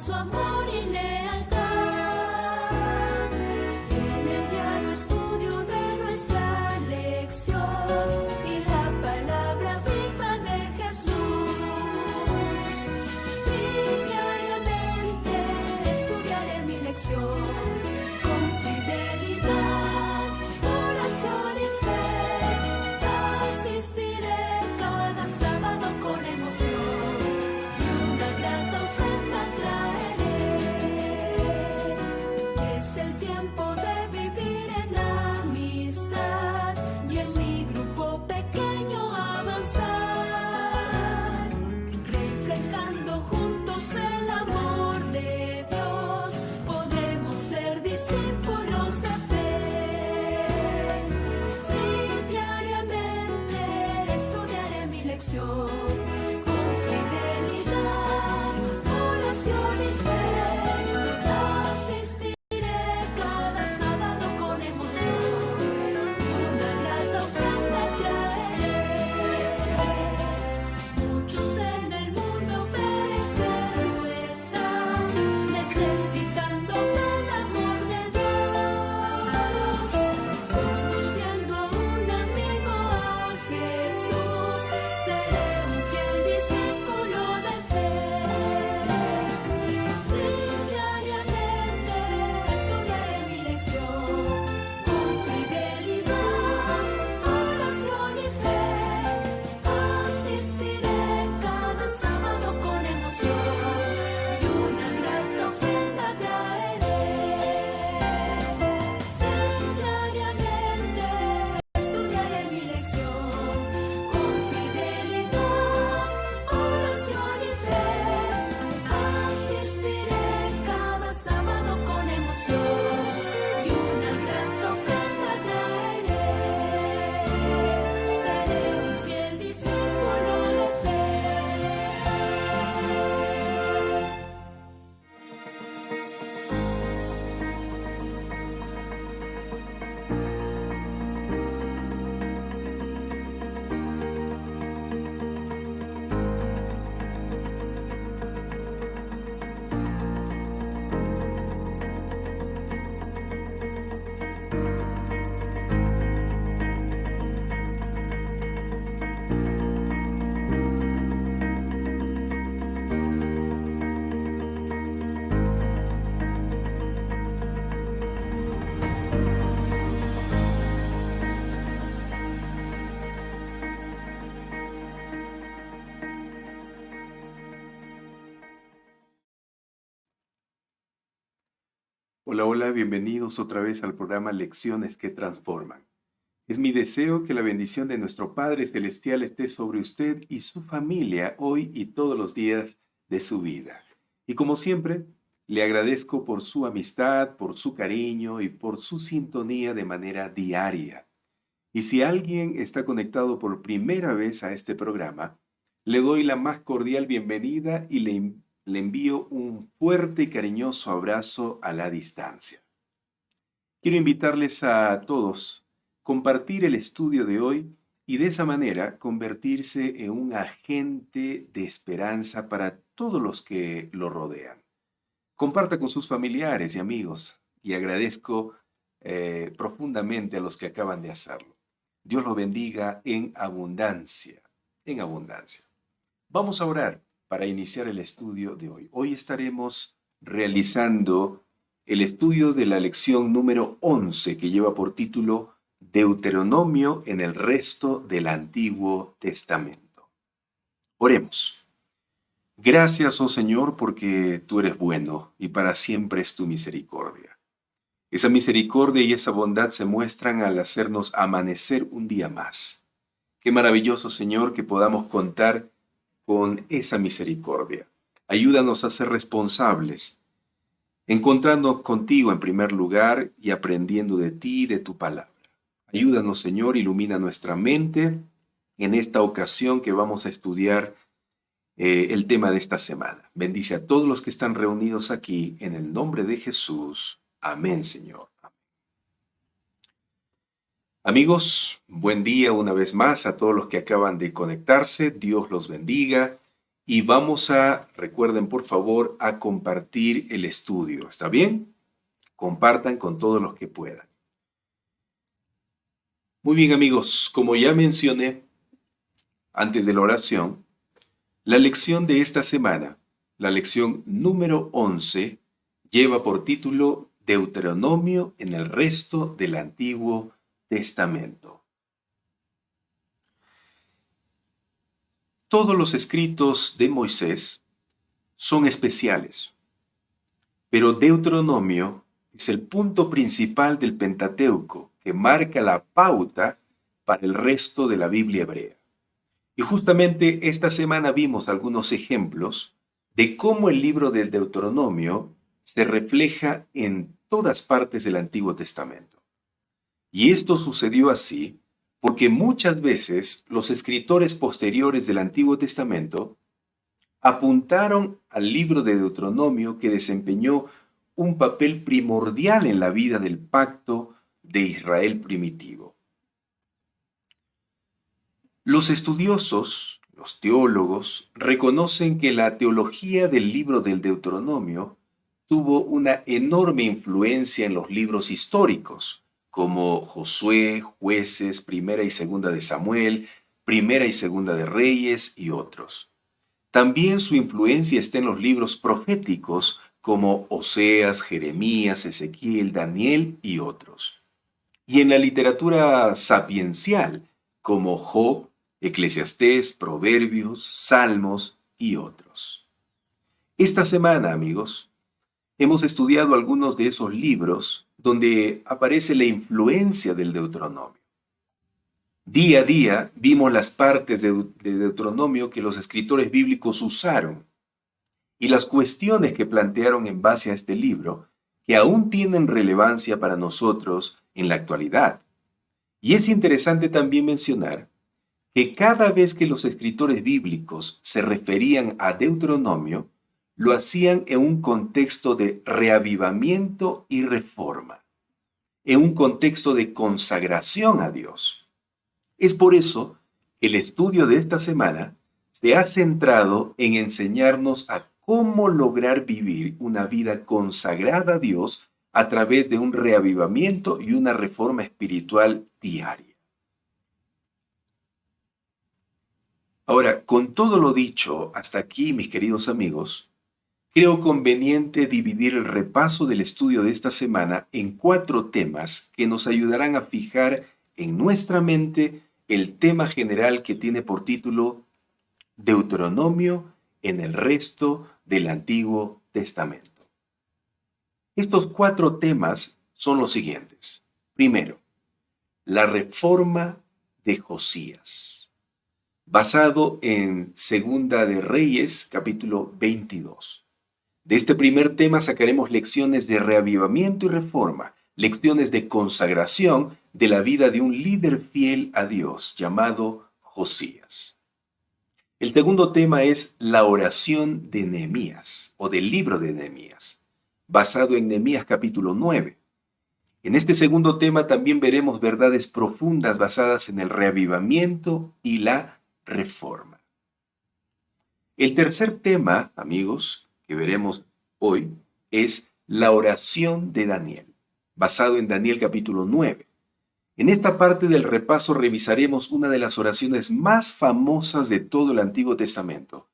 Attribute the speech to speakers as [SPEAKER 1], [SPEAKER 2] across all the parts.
[SPEAKER 1] su amor y lealtad. En el diario estudio de nuestra lección y la palabra viva de Jesús. Sí, diariamente estudiaré mi lección con fidelidad, oración y fe. Asistiré cada sábado con emoción y una grata ofrenda traeré. Es el tiempo de vivir en amistad y en mi grupo pequeño avanzar, reflejando juntos el amor de Dios. Podremos ser discípulos de fe. Sí, diariamente estudiaré mi lección con fidelidad, oración y fe. Asistiré cada sábado con emoción y una grata ofrenda traeré. Muchos en el mundo pereciendo están, necesitando del amor de Dios. Conduciendo a un amigo a Jesús, seré un fiel discípulo de fe. Sí, diariamente estudiaré mi lección con fidelidad, oración y fe. Asistiré cada sábado con emoción y una grata ofrenda traeré. Sí, diariamente estudiaré mi lección con fidelidad, oración y fe. Asistiré cada sábado con emoción y una grata ofrenda traeré. Seré un fiel discípulo de fe.
[SPEAKER 2] Hola, hola, bienvenidos otra vez al programa Lecciones que Transforman. Es mi deseo que la bendición de nuestro Padre Celestial esté sobre usted y su familia hoy y todos los días de su vida. Y como siempre, le agradezco por su amistad, por su cariño y por su sintonía de manera diaria. Y si alguien está conectado por primera vez a este programa, le doy la más cordial bienvenida y le envío un fuerte y cariñoso abrazo a la distancia. Quiero invitarles a todos a compartir el estudio de hoy y de esa manera convertirse en un agente de esperanza para todos los que lo rodean. Comparta con sus familiares y amigos y agradezco profundamente a los que acaban de hacerlo. Dios lo bendiga en abundancia, en abundancia. Vamos a orar para iniciar el estudio de hoy. Hoy estaremos realizando el estudio de la lección número 11 que lleva por título Deuteronomio en el resto del Antiguo Testamento. Oremos. Gracias, oh Señor, porque tú eres bueno y para siempre es tu misericordia. Esa misericordia y esa bondad se muestran al hacernos amanecer un día más. Qué maravilloso, Señor, que podamos contar con esa misericordia. Ayúdanos a ser responsables, encontrándonos contigo en primer lugar y aprendiendo de ti y de tu palabra. Ayúdanos, Señor, ilumina nuestra mente en esta ocasión que vamos a estudiar el tema de esta semana. Bendice a todos los que están reunidos aquí en el nombre de Jesús. Amén, Señor. Amén. Amigos, buen día una vez más a todos los que acaban de conectarse. Dios los bendiga y recuerden por favor, a compartir el estudio. ¿Está bien? Compartan con todos los que puedan. Muy bien, amigos, como ya mencioné antes de la oración, la lección de esta semana, la lección número 11, lleva por título Deuteronomio en el resto del Antiguo Testamento. Todos los escritos de Moisés son especiales, pero Deuteronomio es el punto principal del Pentateuco que marca la pauta para el resto de la Biblia hebrea. Y justamente esta semana vimos algunos ejemplos de cómo el libro del Deuteronomio se refleja en todas partes del Antiguo Testamento. Y esto sucedió así porque muchas veces los escritores posteriores del Antiguo Testamento apuntaron al libro de Deuteronomio, que desempeñó un papel primordial en la vida del pacto de Israel primitivo. Los estudiosos, los teólogos, reconocen que la teología del libro del Deuteronomio tuvo una enorme influencia en los libros históricos, como Josué, Jueces, Primera y Segunda de Samuel, Primera y Segunda de Reyes y otros. También su influencia está en los libros proféticos, como Oseas, Jeremías, Ezequiel, Daniel y otros. Y en la literatura sapiencial, como Job, Eclesiastés, Proverbios, Salmos y otros. Esta semana, amigos, hemos estudiado algunos de esos libros donde aparece la influencia del Deuteronomio. Día a día vimos las partes de Deuteronomio que los escritores bíblicos usaron y las cuestiones que plantearon en base a este libro que aún tienen relevancia para nosotros en la actualidad. Y es interesante también mencionar que cada vez que los escritores bíblicos se referían a Deuteronomio, lo hacían en un contexto de reavivamiento y reforma, en un contexto de consagración a Dios. Es por eso que el estudio de esta semana se ha centrado en enseñarnos a cómo lograr vivir una vida consagrada a Dios a través de un reavivamiento y una reforma espiritual diaria. Ahora, con todo lo dicho hasta aquí, mis queridos amigos, creo conveniente dividir el repaso del estudio de esta semana en 4 temas que nos ayudarán a fijar en nuestra mente el tema general que tiene por título Deuteronomio en el resto del Antiguo Testamento. Estos 4 temas son los siguientes. Primero, la reforma de Josías, basado en Segunda de Reyes, capítulo 22. De este primer tema sacaremos lecciones de reavivamiento y reforma, lecciones de consagración de la vida de un líder fiel a Dios llamado Josías. El segundo tema es la oración de Nehemías o del libro de Nehemías, basado en Nehemías capítulo 9. En este segundo tema también veremos verdades profundas basadas en el reavivamiento y la reforma. El tercer tema, amigos, que veremos hoy es la oración de Daniel, basado en Daniel capítulo 9. En esta parte del repaso revisaremos una de las oraciones más famosas de todo el Antiguo Testamento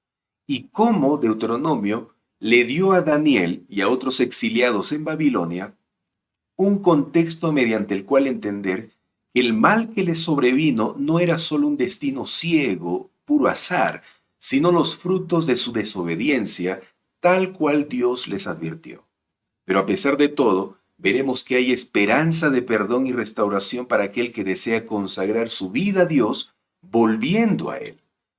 [SPEAKER 2] y cómo Deuteronomio le dio a Daniel y a otros exiliados en Babilonia un contexto mediante el cual entender que el mal que les sobrevino no era solo un destino ciego, puro azar, sino los frutos de su desobediencia, tal cual Dios les advirtió. Pero a pesar de todo, veremos que hay esperanza de perdón y restauración para aquel que desea consagrar su vida a Dios, volviendo a Él.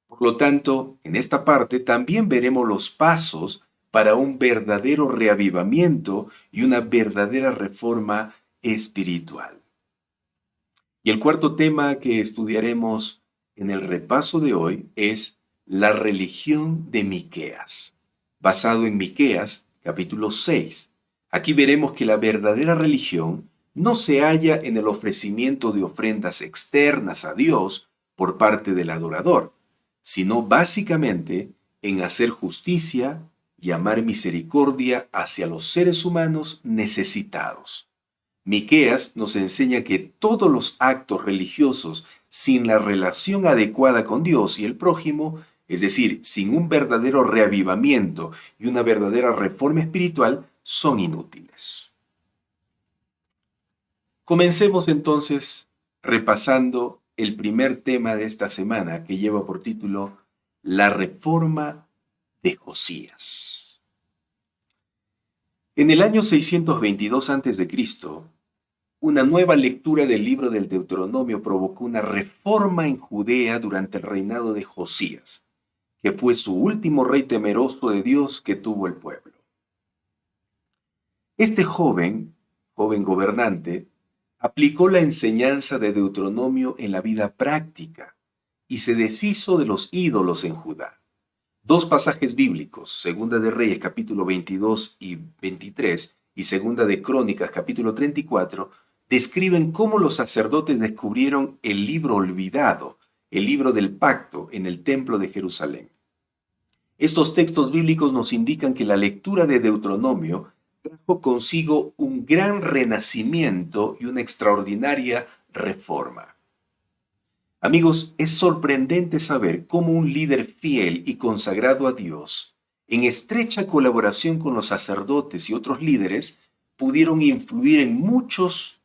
[SPEAKER 2] Por lo tanto, en esta parte también veremos los pasos para un verdadero reavivamiento y una verdadera reforma espiritual. Y el cuarto tema que estudiaremos en el repaso de hoy es la religión de Miqueas, basado en Miqueas capítulo 6. Aquí veremos que la verdadera religión no se halla en el ofrecimiento de ofrendas externas a Dios por parte del adorador, sino básicamente en hacer justicia y amar misericordia hacia los seres humanos necesitados. Miqueas nos enseña que todos los actos religiosos sin la relación adecuada con Dios y el prójimo, es decir, sin un verdadero reavivamiento y una verdadera reforma espiritual, son inútiles. Comencemos entonces repasando el primer tema de esta semana que lleva por título La reforma de Josías. En el año 622 a.C., una nueva lectura del libro del Deuteronomio provocó una reforma en Judea durante el reinado de Josías, que fue su último rey temeroso de Dios que tuvo el pueblo. Este joven gobernante, aplicó la enseñanza de Deuteronomio en la vida práctica y se deshizo de los ídolos en Judá. Dos pasajes bíblicos, Segunda de Reyes capítulo 22 y 23 y Segunda de Crónicas capítulo 34, describen cómo los sacerdotes descubrieron el libro olvidado, el libro del pacto en el templo de Jerusalén. Estos textos bíblicos nos indican que la lectura de Deuteronomio trajo consigo un gran renacimiento y una extraordinaria reforma. Amigos, es sorprendente saber cómo un líder fiel y consagrado a Dios, en estrecha colaboración con los sacerdotes y otros líderes, pudieron influir en muchas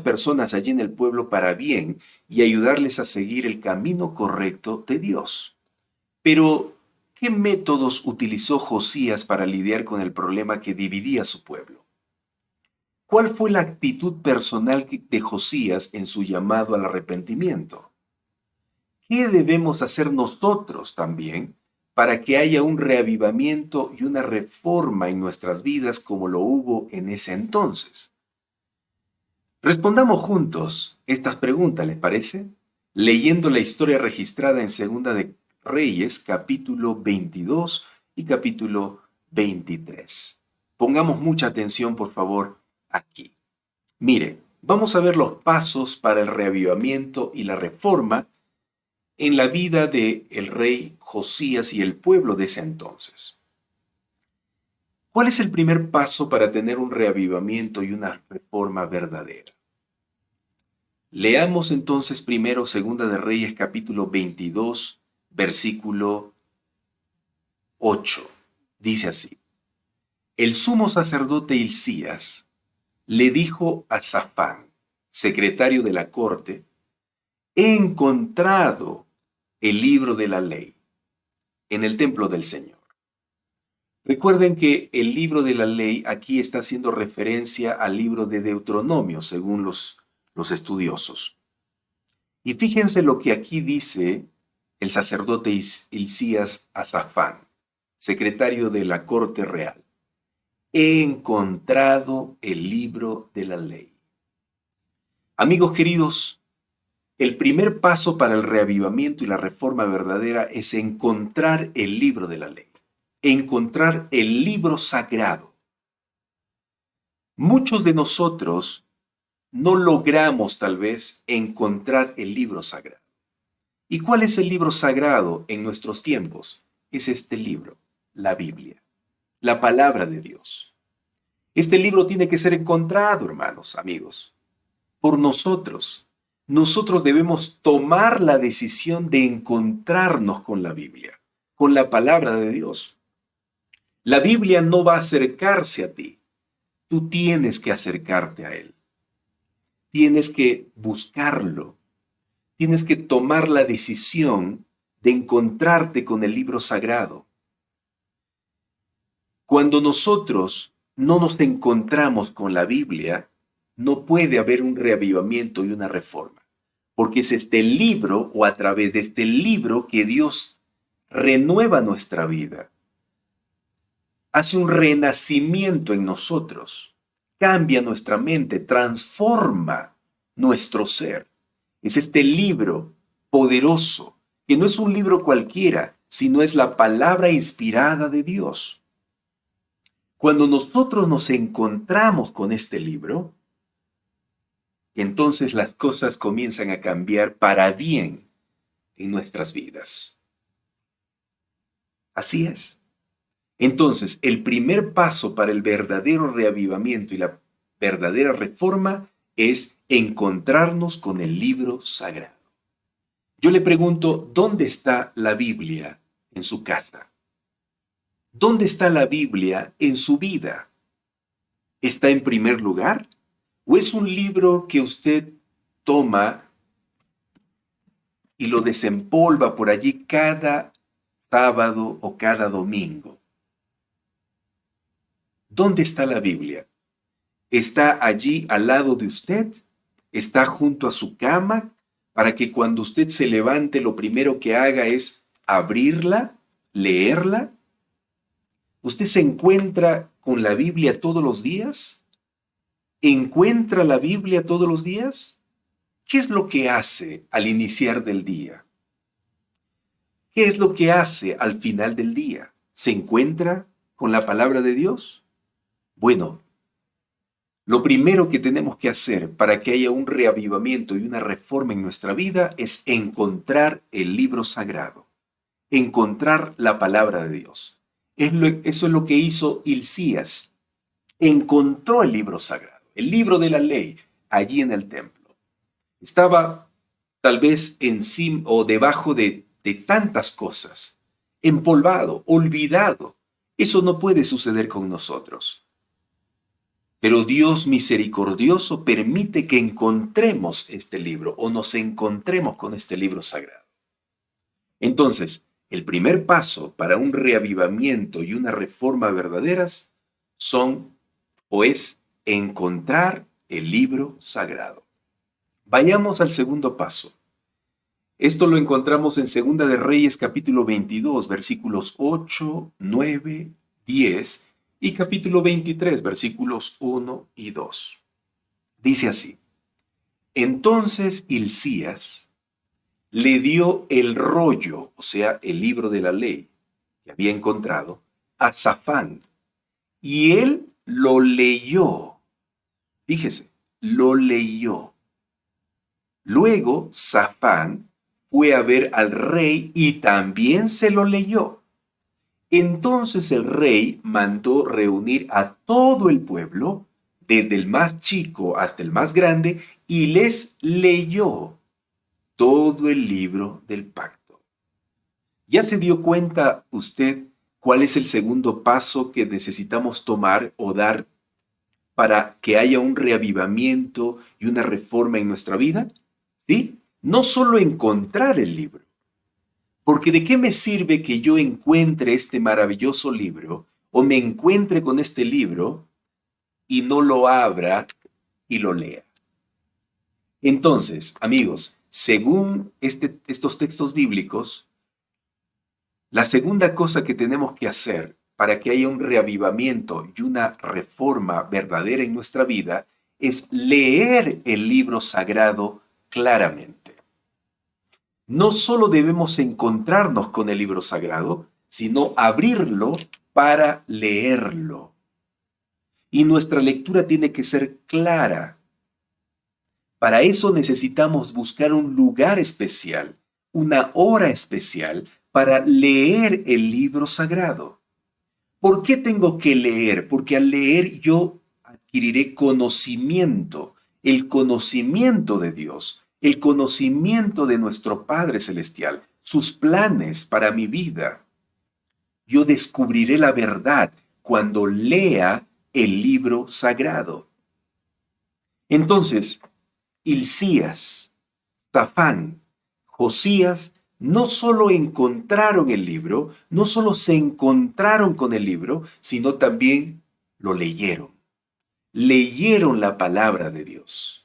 [SPEAKER 2] personas allí en el pueblo para bien y ayudarles a seguir el camino correcto de Dios. Pero, ¿qué métodos utilizó Josías para lidiar con el problema que dividía a su pueblo? ¿Cuál fue la actitud personal de Josías en su llamado al arrepentimiento? ¿Qué debemos hacer nosotros también para que haya un reavivamiento y una reforma en nuestras vidas como lo hubo en ese entonces? Respondamos juntos estas preguntas, ¿les parece? Leyendo la historia registrada en Segunda de Reyes, capítulo 22 y capítulo 23. Pongamos mucha atención, por favor, aquí. Mire, vamos a ver los pasos para el reavivamiento y la reforma en la vida del rey Josías y el pueblo de ese entonces. ¿Cuál es el primer paso para tener un reavivamiento y una reforma verdadera? Leamos entonces primero Segunda de Reyes capítulo 22, versículo 8. Dice así: El sumo sacerdote Hilcías le dijo a Safán, secretario de la corte: he encontrado el libro de la ley en el templo del Señor. Recuerden que el libro de la ley aquí está haciendo referencia al libro de Deuteronomio, según los estudiosos. Y fíjense lo que aquí dice el sacerdote Hilcías a Safán, secretario de la corte real: he encontrado el libro de la ley. Amigos queridos, el primer paso para el reavivamiento y la reforma verdadera es encontrar el libro de la ley, encontrar el libro sagrado. Muchos de nosotros no logramos tal vez encontrar el libro sagrado. ¿Y cuál es el libro sagrado en nuestros tiempos? Es este libro, la Biblia, la palabra de Dios. Este libro tiene que ser encontrado, hermanos, amigos, por nosotros. Nosotros debemos tomar la decisión de encontrarnos con la Biblia, con la palabra de Dios. La Biblia no va a acercarse a ti. Tú tienes que acercarte a Él. Tienes que buscarlo. Tienes que tomar la decisión de encontrarte con el libro sagrado. Cuando nosotros no nos encontramos con la Biblia, no puede haber un reavivamiento y una reforma, porque es este libro o a través de este libro que Dios renueva nuestra vida, hace un renacimiento en nosotros, cambia nuestra mente, transforma nuestro ser. Es este libro poderoso, que no es un libro cualquiera, sino es la palabra inspirada de Dios. Cuando nosotros nos encontramos con este libro, entonces las cosas comienzan a cambiar para bien en nuestras vidas. Así es. Entonces, el primer paso para el verdadero reavivamiento y la verdadera reforma es encontrarnos con el libro sagrado. Yo le pregunto, ¿dónde está la Biblia en su casa? ¿Dónde está la Biblia en su vida? ¿Está en primer lugar? ¿O es un libro que usted toma y lo desempolva por allí cada sábado o cada domingo? ¿Dónde está la Biblia? ¿Está allí al lado de usted? ¿Está junto a su cama para que cuando usted se levante lo primero que haga es abrirla, leerla? ¿Usted se encuentra con la Biblia todos los días? ¿Encuentra la Biblia todos los días? ¿Qué es lo que hace al iniciar del día? ¿Qué es lo que hace al final del día? ¿Se encuentra con la palabra de Dios? Bueno, lo primero que tenemos que hacer para que haya un reavivamiento y una reforma en nuestra vida es encontrar el libro sagrado, encontrar la palabra de Dios. Eso es lo que hizo Hilcías. Encontró el libro sagrado, el libro de la ley, allí en el templo. Estaba tal vez encima o debajo de tantas cosas, empolvado, olvidado. Eso no puede suceder con nosotros. Pero Dios misericordioso permite que encontremos este libro o nos encontremos con este libro sagrado. Entonces, el primer paso para un reavivamiento y una reforma verdaderas son o es encontrar el libro sagrado. Vayamos al segundo paso. Esto lo encontramos en Segunda de Reyes capítulo 22, versículos 8, 9, 10 y capítulo 23, versículos 1 y 2. Dice así: Entonces Hilcías le dio el rollo, o sea, el libro de la ley que había encontrado, a Safán, y él lo leyó. Fíjese, lo leyó. Luego Safán fue a ver al rey y también se lo leyó. Entonces el rey mandó reunir a todo el pueblo, desde el más chico hasta el más grande, y les leyó todo el libro del pacto. ¿Ya se dio cuenta usted cuál es el segundo paso que necesitamos tomar o dar para que haya un reavivamiento y una reforma en nuestra vida? ¿Sí? No solo encontrar el libro, porque ¿de qué me sirve que yo encuentre este maravilloso libro o me encuentre con este libro y no lo abra y lo lea? Entonces, amigos, según estos textos bíblicos, la segunda cosa que tenemos que hacer para que haya un reavivamiento y una reforma verdadera en nuestra vida es leer el libro sagrado claramente. No solo debemos encontrarnos con el libro sagrado, sino abrirlo para leerlo. Y nuestra lectura tiene que ser clara. Para eso necesitamos buscar un lugar especial, una hora especial para leer el libro sagrado. ¿Por qué tengo que leer? Porque al leer yo adquiriré conocimiento, el conocimiento de Dios, el conocimiento de nuestro Padre Celestial, sus planes para mi vida. Yo descubriré la verdad cuando lea el libro sagrado. Entonces, Hilcías, Safán, Josías no solo encontraron el libro, no solo se encontraron con el libro, sino también lo leyeron. Leyeron la palabra de Dios.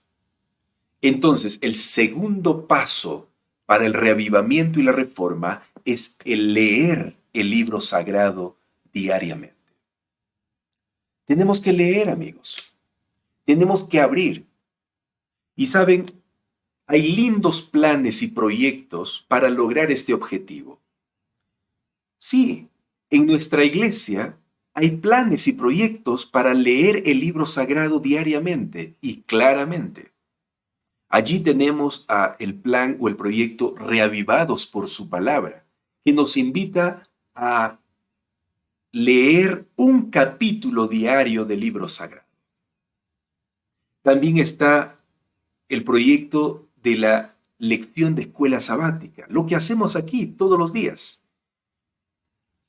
[SPEAKER 2] Entonces, el segundo paso para el reavivamiento y la reforma es el leer el libro sagrado diariamente. Tenemos que leer, amigos. Tenemos que abrir. Y saben, hay lindos planes y proyectos para lograr este objetivo. Sí, en nuestra iglesia hay planes y proyectos para leer el libro sagrado diariamente y claramente. Allí tenemos el plan o el proyecto Reavivados por su palabra, que nos invita a leer un capítulo diario del libro sagrado. También está el proyecto de la lección de escuela sabática, lo que hacemos aquí todos los días.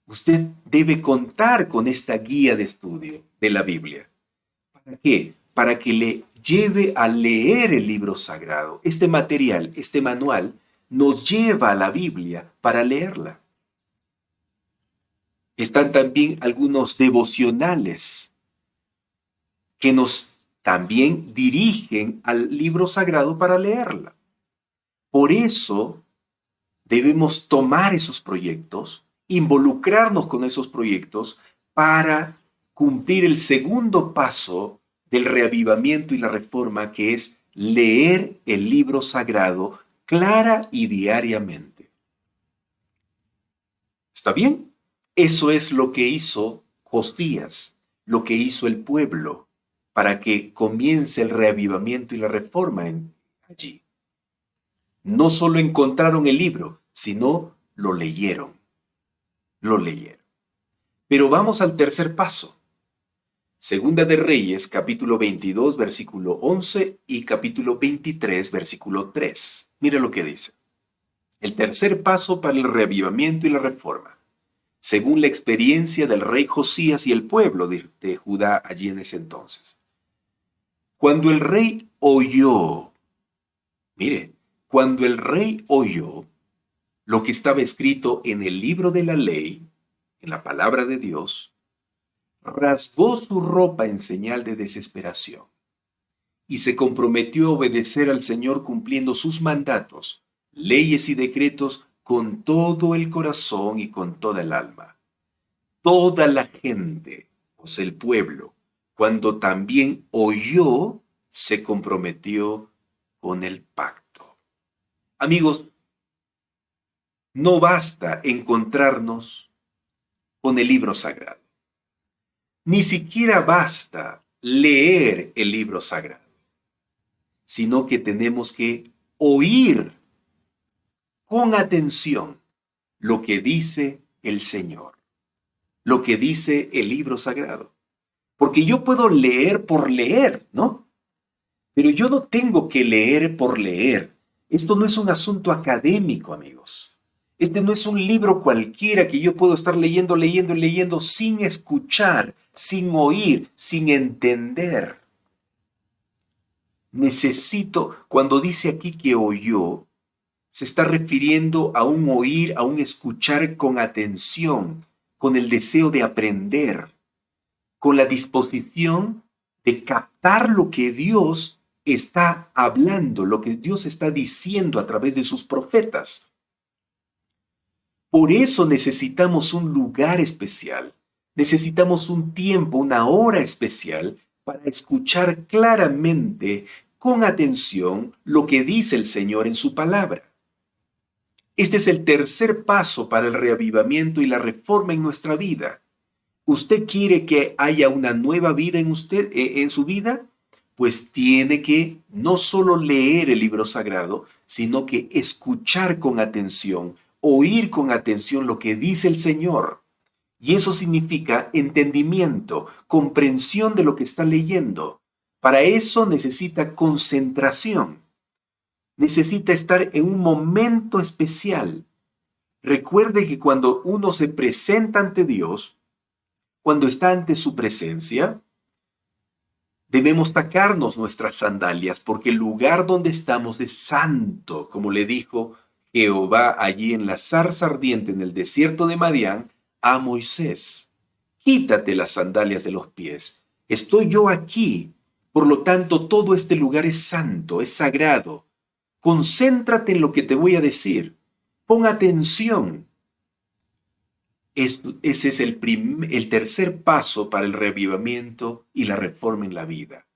[SPEAKER 2] Usted debe contar con esta guía de estudio de la Biblia. ¿Para qué? Para que le lleve a leer el libro sagrado. Este material, este manual, nos lleva a la Biblia para leerla. Están también algunos devocionales que nos también dirigen al libro sagrado para leerla. Por eso debemos tomar esos proyectos, involucrarnos con esos proyectos para cumplir el segundo paso del reavivamiento y la reforma, que es leer el libro sagrado clara y diariamente. ¿Está bien? Eso es lo que hizo Josías, lo que hizo el pueblo para que comience el reavivamiento y la reforma allí. No solo encontraron el libro, sino lo leyeron. Lo leyeron. Pero vamos al tercer paso. Segunda de Reyes, capítulo 22, versículo 11 y capítulo 23, versículo 3. Mira lo que dice. El tercer paso para el reavivamiento y la reforma, según la experiencia del rey Josías y el pueblo de Judá allí en ese entonces. Cuando el rey oyó, mire, cuando el rey oyó lo que estaba escrito en el libro de la ley, en la palabra de Dios, rasgó su ropa en señal de desesperación y se comprometió a obedecer al Señor cumpliendo sus mandatos, leyes y decretos con todo el corazón y con toda el alma. Toda la gente, o sea, el pueblo, cuando también oyó, se comprometió con el pacto. Amigos, no basta encontrarnos con el libro sagrado. Ni siquiera basta leer el libro sagrado, sino que tenemos que oír con atención lo que dice el Señor, lo que dice el libro sagrado. Porque yo puedo leer por leer, ¿no? Pero yo no tengo que leer por leer. Esto no es un asunto académico, amigos. Este no es un libro cualquiera que yo puedo estar leyendo, leyendo, leyendo sin escuchar, sin oír, sin entender. Necesito, cuando dice aquí que oyó, se está refiriendo a un oír, a un escuchar con atención, con el deseo de aprender, con la disposición de captar lo que Dios está hablando, lo que Dios está diciendo a través de sus profetas. Por eso necesitamos un lugar especial, necesitamos un tiempo, una hora especial para escuchar claramente, con atención, lo que dice el Señor en su palabra. Este es el tercer paso para el reavivamiento y la reforma en nuestra vida. ¿Usted quiere que haya una nueva vida en usted, en su vida? Pues tiene que no solo leer el libro sagrado, sino que escuchar con atención, oír con atención lo que dice el Señor. Y eso significa entendimiento, comprensión de lo que está leyendo. Para eso necesita concentración. Necesita estar en un momento especial. Recuerde que cuando uno se presenta ante Dios, cuando está ante su presencia, debemos sacarnos nuestras sandalias porque el lugar donde estamos es santo, como le dijo Jehová allí en la zarza ardiente en el desierto de Madián a Moisés. Quítate las sandalias de los pies. Estoy yo aquí. Por lo tanto, todo este lugar es santo, es sagrado. Concéntrate en lo que te voy a decir. Pon atención. Ese es el tercer paso para el reavivamiento y la reforma en la vida.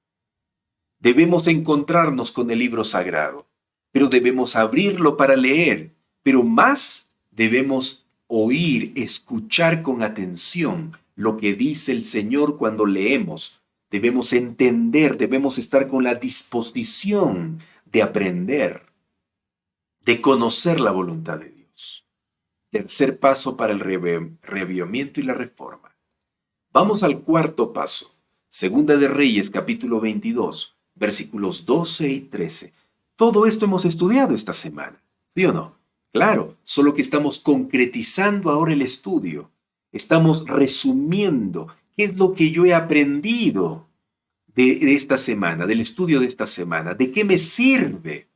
[SPEAKER 2] Debemos encontrarnos con el libro sagrado, pero debemos abrirlo para leer, pero más debemos oír, escuchar con atención lo que dice el Señor cuando leemos. Debemos entender, debemos estar con la disposición de aprender, de conocer la voluntad de Dios. Tercer paso para el reavivamiento y la reforma. Vamos al cuarto paso. Segunda de Reyes, capítulo 22, versículos 12 y 13. Todo esto hemos estudiado esta semana, ¿sí o no? Claro, solo que estamos concretizando ahora el estudio. Estamos resumiendo qué es lo que yo he aprendido de esta semana, del estudio de esta semana. ¿De qué me sirve?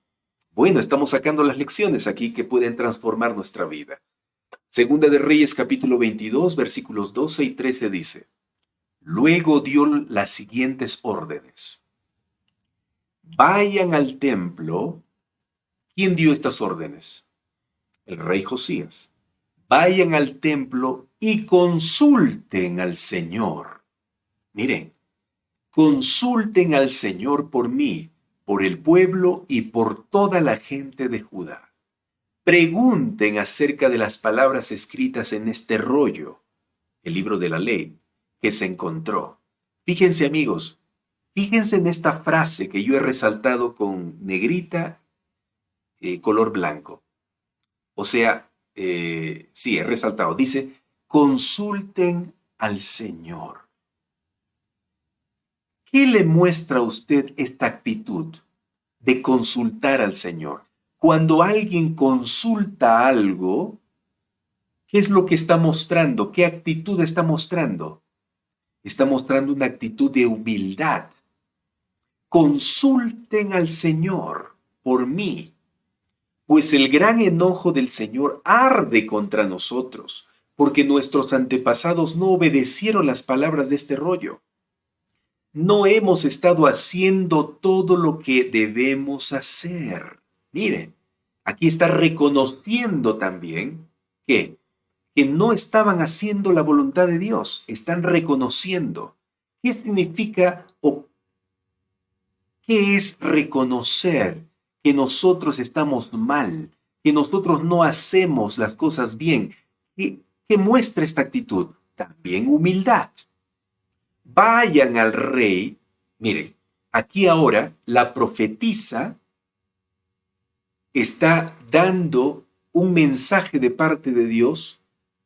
[SPEAKER 2] Bueno, estamos sacando las lecciones aquí que pueden transformar nuestra vida. Segunda de Reyes, capítulo 22, versículos 12 y 13 dice: Luego dio las siguientes órdenes. Vayan al templo. ¿Quién dio estas órdenes? El rey Josías. Vayan al templo y consulten al Señor. Miren, consulten al Señor por mí, por el pueblo y por toda la gente de Judá. Pregunten acerca de las palabras escritas en este rollo, el libro de la ley, que se encontró. Fíjense, amigos, fíjense en esta frase que yo he resaltado con negrita, color blanco. O sea, sí, he resaltado. Dice, consulten al Señor. ¿Qué le muestra a usted esta actitud de consultar al Señor? Cuando alguien consulta algo, ¿qué es lo que está mostrando? ¿Qué actitud está mostrando? Está mostrando una actitud de humildad. Consulten al Señor por mí, pues el gran enojo del Señor arde contra nosotros, porque nuestros antepasados no obedecieron las palabras de este rollo. No hemos estado haciendo todo lo que debemos hacer. Miren, aquí está reconociendo también que no estaban haciendo la voluntad de Dios, están reconociendo. ¿Qué significa o qué es reconocer que nosotros estamos mal, que nosotros no hacemos las cosas bien? ¿Qué muestra esta actitud? También humildad. Vayan al rey. Miren, aquí ahora la profetisa está dando un mensaje de parte de Dios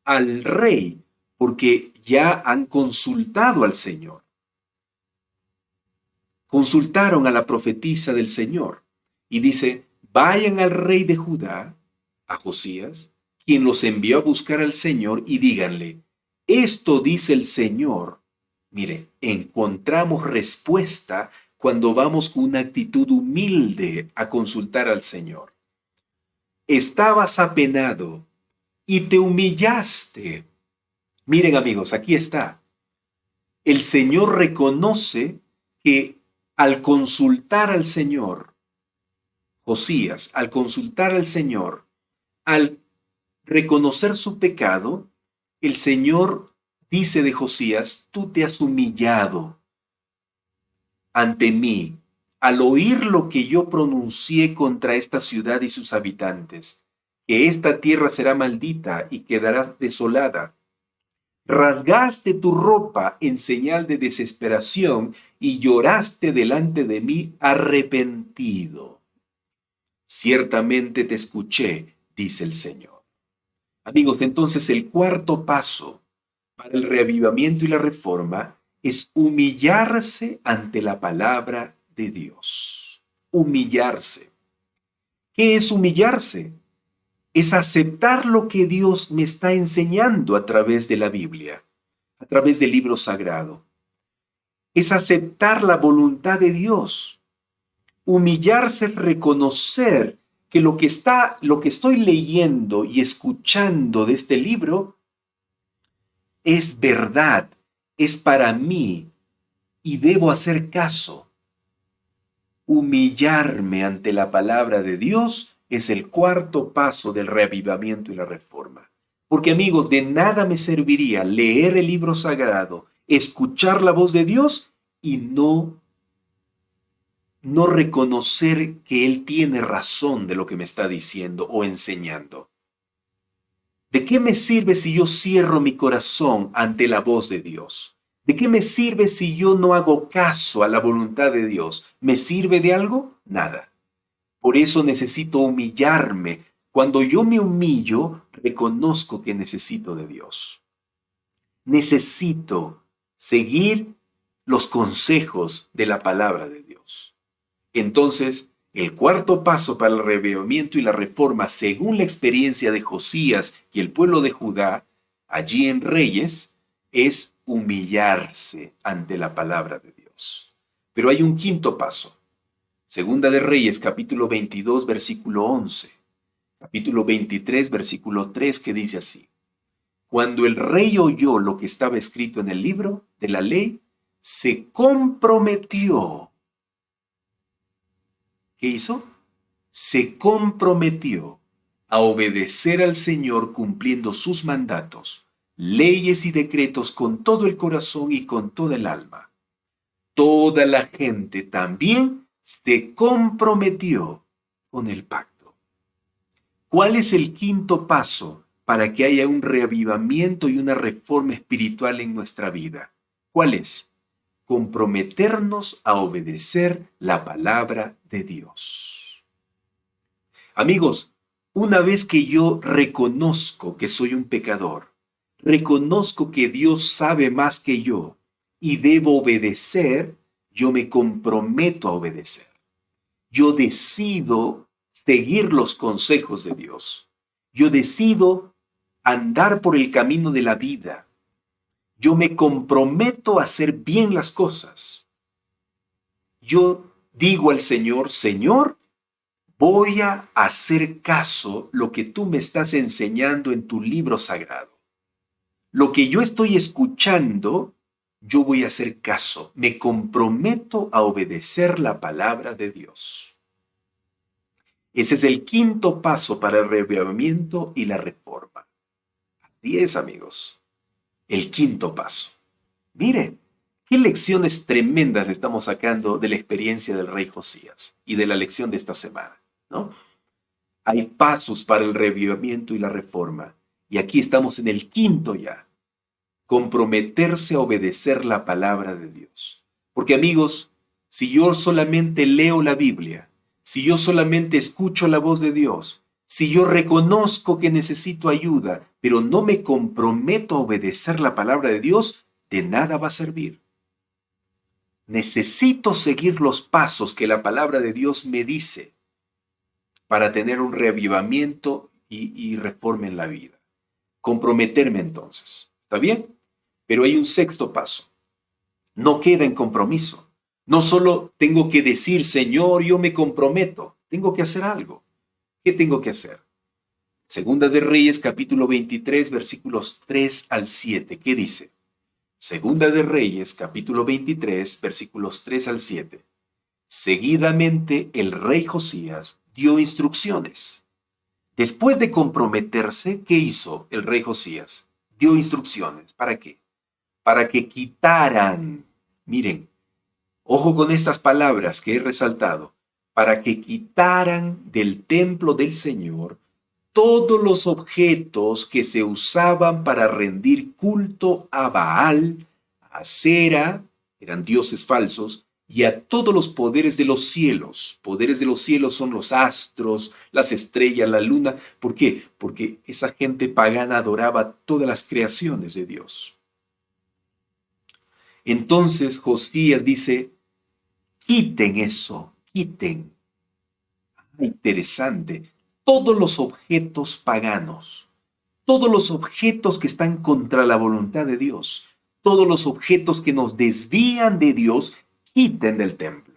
[SPEAKER 2] al rey, porque ya han consultado al Señor. Consultaron a la profetisa del Señor y dice, vayan al rey de Judá, a Josías, quien los envió a buscar al Señor, y díganle, esto dice el Señor. Mire, encontramos respuesta cuando vamos con una actitud humilde a consultar al Señor. Estabas apenado y te humillaste. Miren, amigos, aquí está. El Señor reconoce que al consultar al Señor, Josías, al consultar al Señor, al reconocer su pecado, el Señor dice de Josías, tú te has humillado ante mí al oír lo que yo pronuncié contra esta ciudad y sus habitantes, que esta tierra será maldita y quedará desolada. Rasgaste tu ropa en señal de desesperación y lloraste delante de mí arrepentido. Ciertamente te escuché, dice el Señor. Amigos, entonces el cuarto paso para el reavivamiento y la reforma es humillarse ante la palabra de Dios. Humillarse. ¿Qué es humillarse? Es aceptar lo que Dios me está enseñando a través de la Biblia, a través del libro sagrado. Es aceptar la voluntad de Dios. Humillarse es reconocer que lo que estoy leyendo y escuchando de este libro es verdad, es para mí y debo hacer caso. Humillarme ante la palabra de Dios es el cuarto paso del reavivamiento y la reforma. Porque, amigos, de nada me serviría leer el libro sagrado, escuchar la voz de Dios y no reconocer que Él tiene razón de lo que me está diciendo o enseñando. ¿De qué me sirve si yo cierro mi corazón ante la voz de Dios? ¿De qué me sirve si yo no hago caso a la voluntad de Dios? ¿Me sirve de algo? Nada. Por eso necesito humillarme. Cuando yo me humillo, reconozco que necesito de Dios. Necesito seguir los consejos de la palabra de Dios. Entonces, el cuarto paso para el reavivamiento y la reforma, según la experiencia de Josías y el pueblo de Judá, allí en Reyes, es humillarse ante la palabra de Dios. Pero hay un quinto paso. Segunda de Reyes, capítulo 22, versículo 11. Capítulo 23, versículo 3, que dice así: Cuando el rey oyó lo que estaba escrito en el libro de la ley, se comprometió. ¿Qué hizo? Se comprometió a obedecer al Señor cumpliendo sus mandatos, leyes y decretos con todo el corazón y con toda el alma. Toda la gente también se comprometió con el pacto. ¿Cuál es el quinto paso para que haya un reavivamiento y una reforma espiritual en nuestra vida? ¿Cuál es? Comprometernos a obedecer la palabra de Dios. Amigos, una vez que yo reconozco que soy un pecador, reconozco que Dios sabe más que yo y debo obedecer, yo me comprometo a obedecer. Yo decido seguir los consejos de Dios. Yo decido andar por el camino de la vida. Yo me comprometo a hacer bien las cosas. Yo digo al Señor, Señor, voy a hacer caso lo que tú me estás enseñando en tu libro sagrado. Lo que yo estoy escuchando, yo voy a hacer caso. Me comprometo a obedecer la palabra de Dios. Ese es el quinto paso para el reavivamiento y la reforma. Así es, amigos. El quinto paso. Mire, qué lecciones tremendas estamos sacando de la experiencia del rey Josías y de la lección de esta semana, ¿no? Hay pasos para el reavivamiento y la reforma. Y aquí estamos en el quinto ya. Comprometerse a obedecer la palabra de Dios. Porque, amigos, si yo solamente leo la Biblia, si yo solamente escucho la voz de Dios, si yo reconozco que necesito ayuda, pero no me comprometo a obedecer la palabra de Dios, de nada va a servir. Necesito seguir los pasos que la palabra de Dios me dice para tener un reavivamiento y reforma en la vida. Comprometerme entonces. ¿Está bien? Pero hay un sexto paso. No queda en compromiso. No solo tengo que decir, Señor, yo me comprometo. Tengo que hacer algo. ¿Qué tengo que hacer? Segunda de Reyes, capítulo 23, versículos 3 al 7. ¿Qué dice? Segunda de Reyes, capítulo 23, versículos 3 al 7. Seguidamente el rey Josías dio instrucciones. Después de comprometerse, ¿qué hizo el rey Josías? Dio instrucciones. ¿Para qué? Para que quitaran, miren, ojo con estas palabras que he resaltado, para que quitaran del templo del Señor todos los objetos que se usaban para rendir culto a Baal, a Asera, eran dioses falsos, y a todos los poderes de los cielos. Poderes de los cielos son los astros, las estrellas, la luna. ¿Por qué? Porque esa gente pagana adoraba todas las creaciones de Dios. Entonces Josías dice, quiten eso, quiten. Interesante. Todos los objetos paganos, todos los objetos que están contra la voluntad de Dios, todos los objetos que nos desvían de Dios, quiten del templo.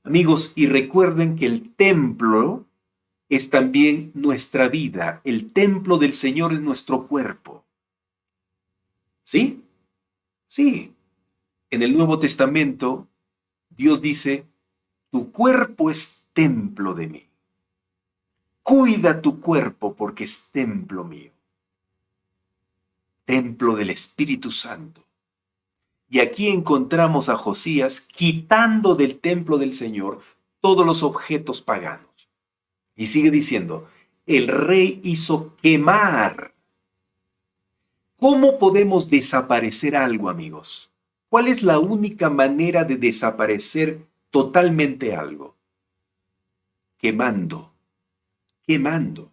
[SPEAKER 2] Amigos, y recuerden que el templo es también nuestra vida. El templo del Señor es nuestro cuerpo. ¿Sí? Sí. En el Nuevo Testamento, Dios dice, tu cuerpo es templo de mí. Cuida tu cuerpo porque es templo mío. Templo del Espíritu Santo. Y aquí encontramos a Josías quitando del templo del Señor todos los objetos paganos. Y sigue diciendo, el rey hizo quemar. ¿Cómo podemos desaparecer algo, amigos? ¿Cuál es la única manera de desaparecer totalmente algo? Quemando. Quemando.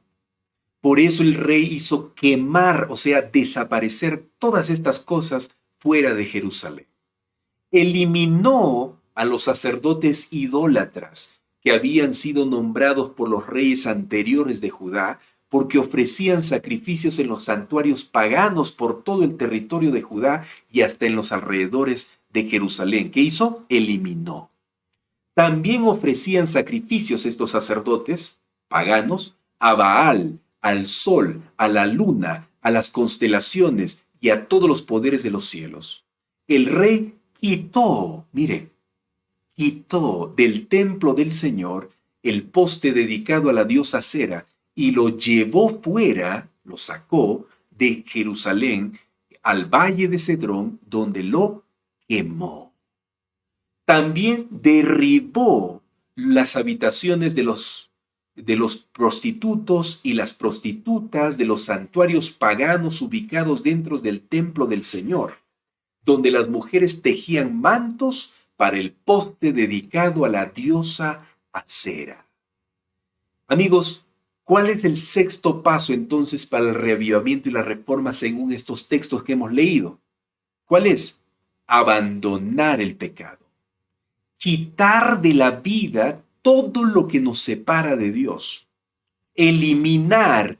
[SPEAKER 2] Por eso el rey hizo quemar, o sea, desaparecer todas estas cosas fuera de Jerusalén. Eliminó a los sacerdotes idólatras que habían sido nombrados por los reyes anteriores de Judá, porque ofrecían sacrificios en los santuarios paganos por todo el territorio de Judá y hasta en los alrededores de Jerusalén. ¿Qué hizo? Eliminó. También ofrecían sacrificios estos sacerdotes paganos a Baal, al sol, a la luna, a las constelaciones y a todos los poderes de los cielos. El rey quitó, mire, quitó del templo del Señor el poste dedicado a la diosa Cera y lo llevó fuera, lo sacó de Jerusalén al valle de Cedrón, donde lo quemó. También derribó las habitaciones de los prostitutos y las prostitutas de los santuarios paganos ubicados dentro del templo del Señor, donde las mujeres tejían mantos para el poste dedicado a la diosa Acera. Amigos, ¿cuál es el sexto paso entonces para el reavivamiento y la reforma según estos textos que hemos leído? ¿Cuál es? Abandonar el pecado. Quitar de la vida todo lo que nos separa de Dios. Eliminar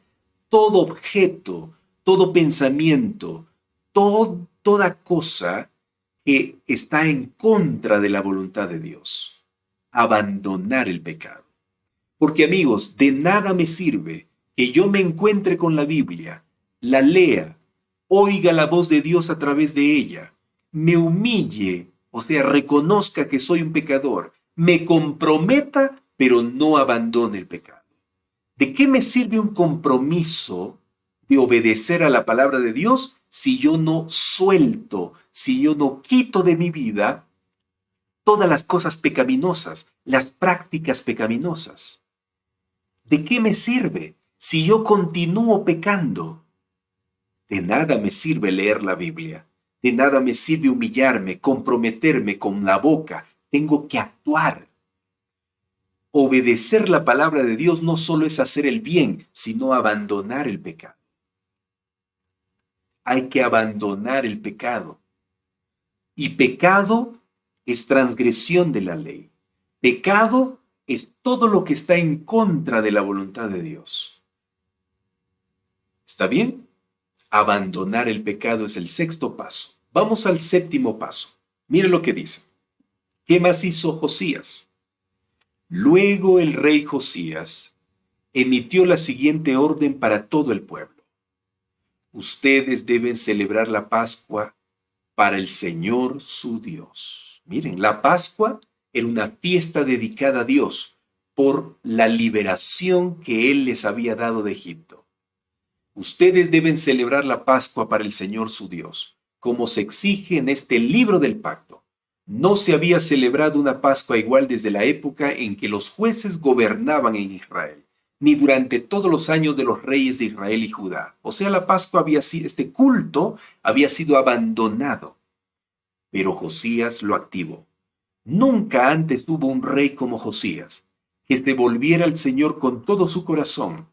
[SPEAKER 2] todo objeto, todo pensamiento, toda cosa que está en contra de la voluntad de Dios. Abandonar el pecado. Porque amigos, de nada me sirve que yo me encuentre con la Biblia, la lea, oiga la voz de Dios a través de ella, me humille, o sea, reconozca que soy un pecador, me comprometa, pero no abandone el pecado. ¿De qué me sirve un compromiso de obedecer a la palabra de Dios si yo no suelto, si yo no quito de mi vida todas las cosas pecaminosas, las prácticas pecaminosas? ¿De qué me sirve si yo continúo pecando? De nada me sirve leer la Biblia. De nada me sirve humillarme, comprometerme con la boca. Tengo que actuar. Obedecer la palabra de Dios no solo es hacer el bien, sino abandonar el pecado. Hay que abandonar el pecado. Y pecado es transgresión de la ley. Pecado es todo lo que está en contra de la voluntad de Dios. ¿Está bien? Abandonar el pecado es el sexto paso. Vamos al séptimo paso. Mire lo que dice. ¿Qué más hizo Josías? Luego el rey Josías emitió la siguiente orden para todo el pueblo. Ustedes deben celebrar la Pascua para el Señor su Dios. Miren, la Pascua era una fiesta dedicada a Dios por la liberación que Él les había dado de Egipto. Ustedes deben celebrar la Pascua para el Señor su Dios, como se exige en este libro del pacto. No se había celebrado una Pascua igual desde la época en que los jueces gobernaban en Israel, ni durante todos los años de los reyes de Israel y Judá. O sea, la Pascua había sido, este culto había sido abandonado. Pero Josías lo activó. Nunca antes hubo un rey como Josías, que se volviera al Señor con todo su corazón,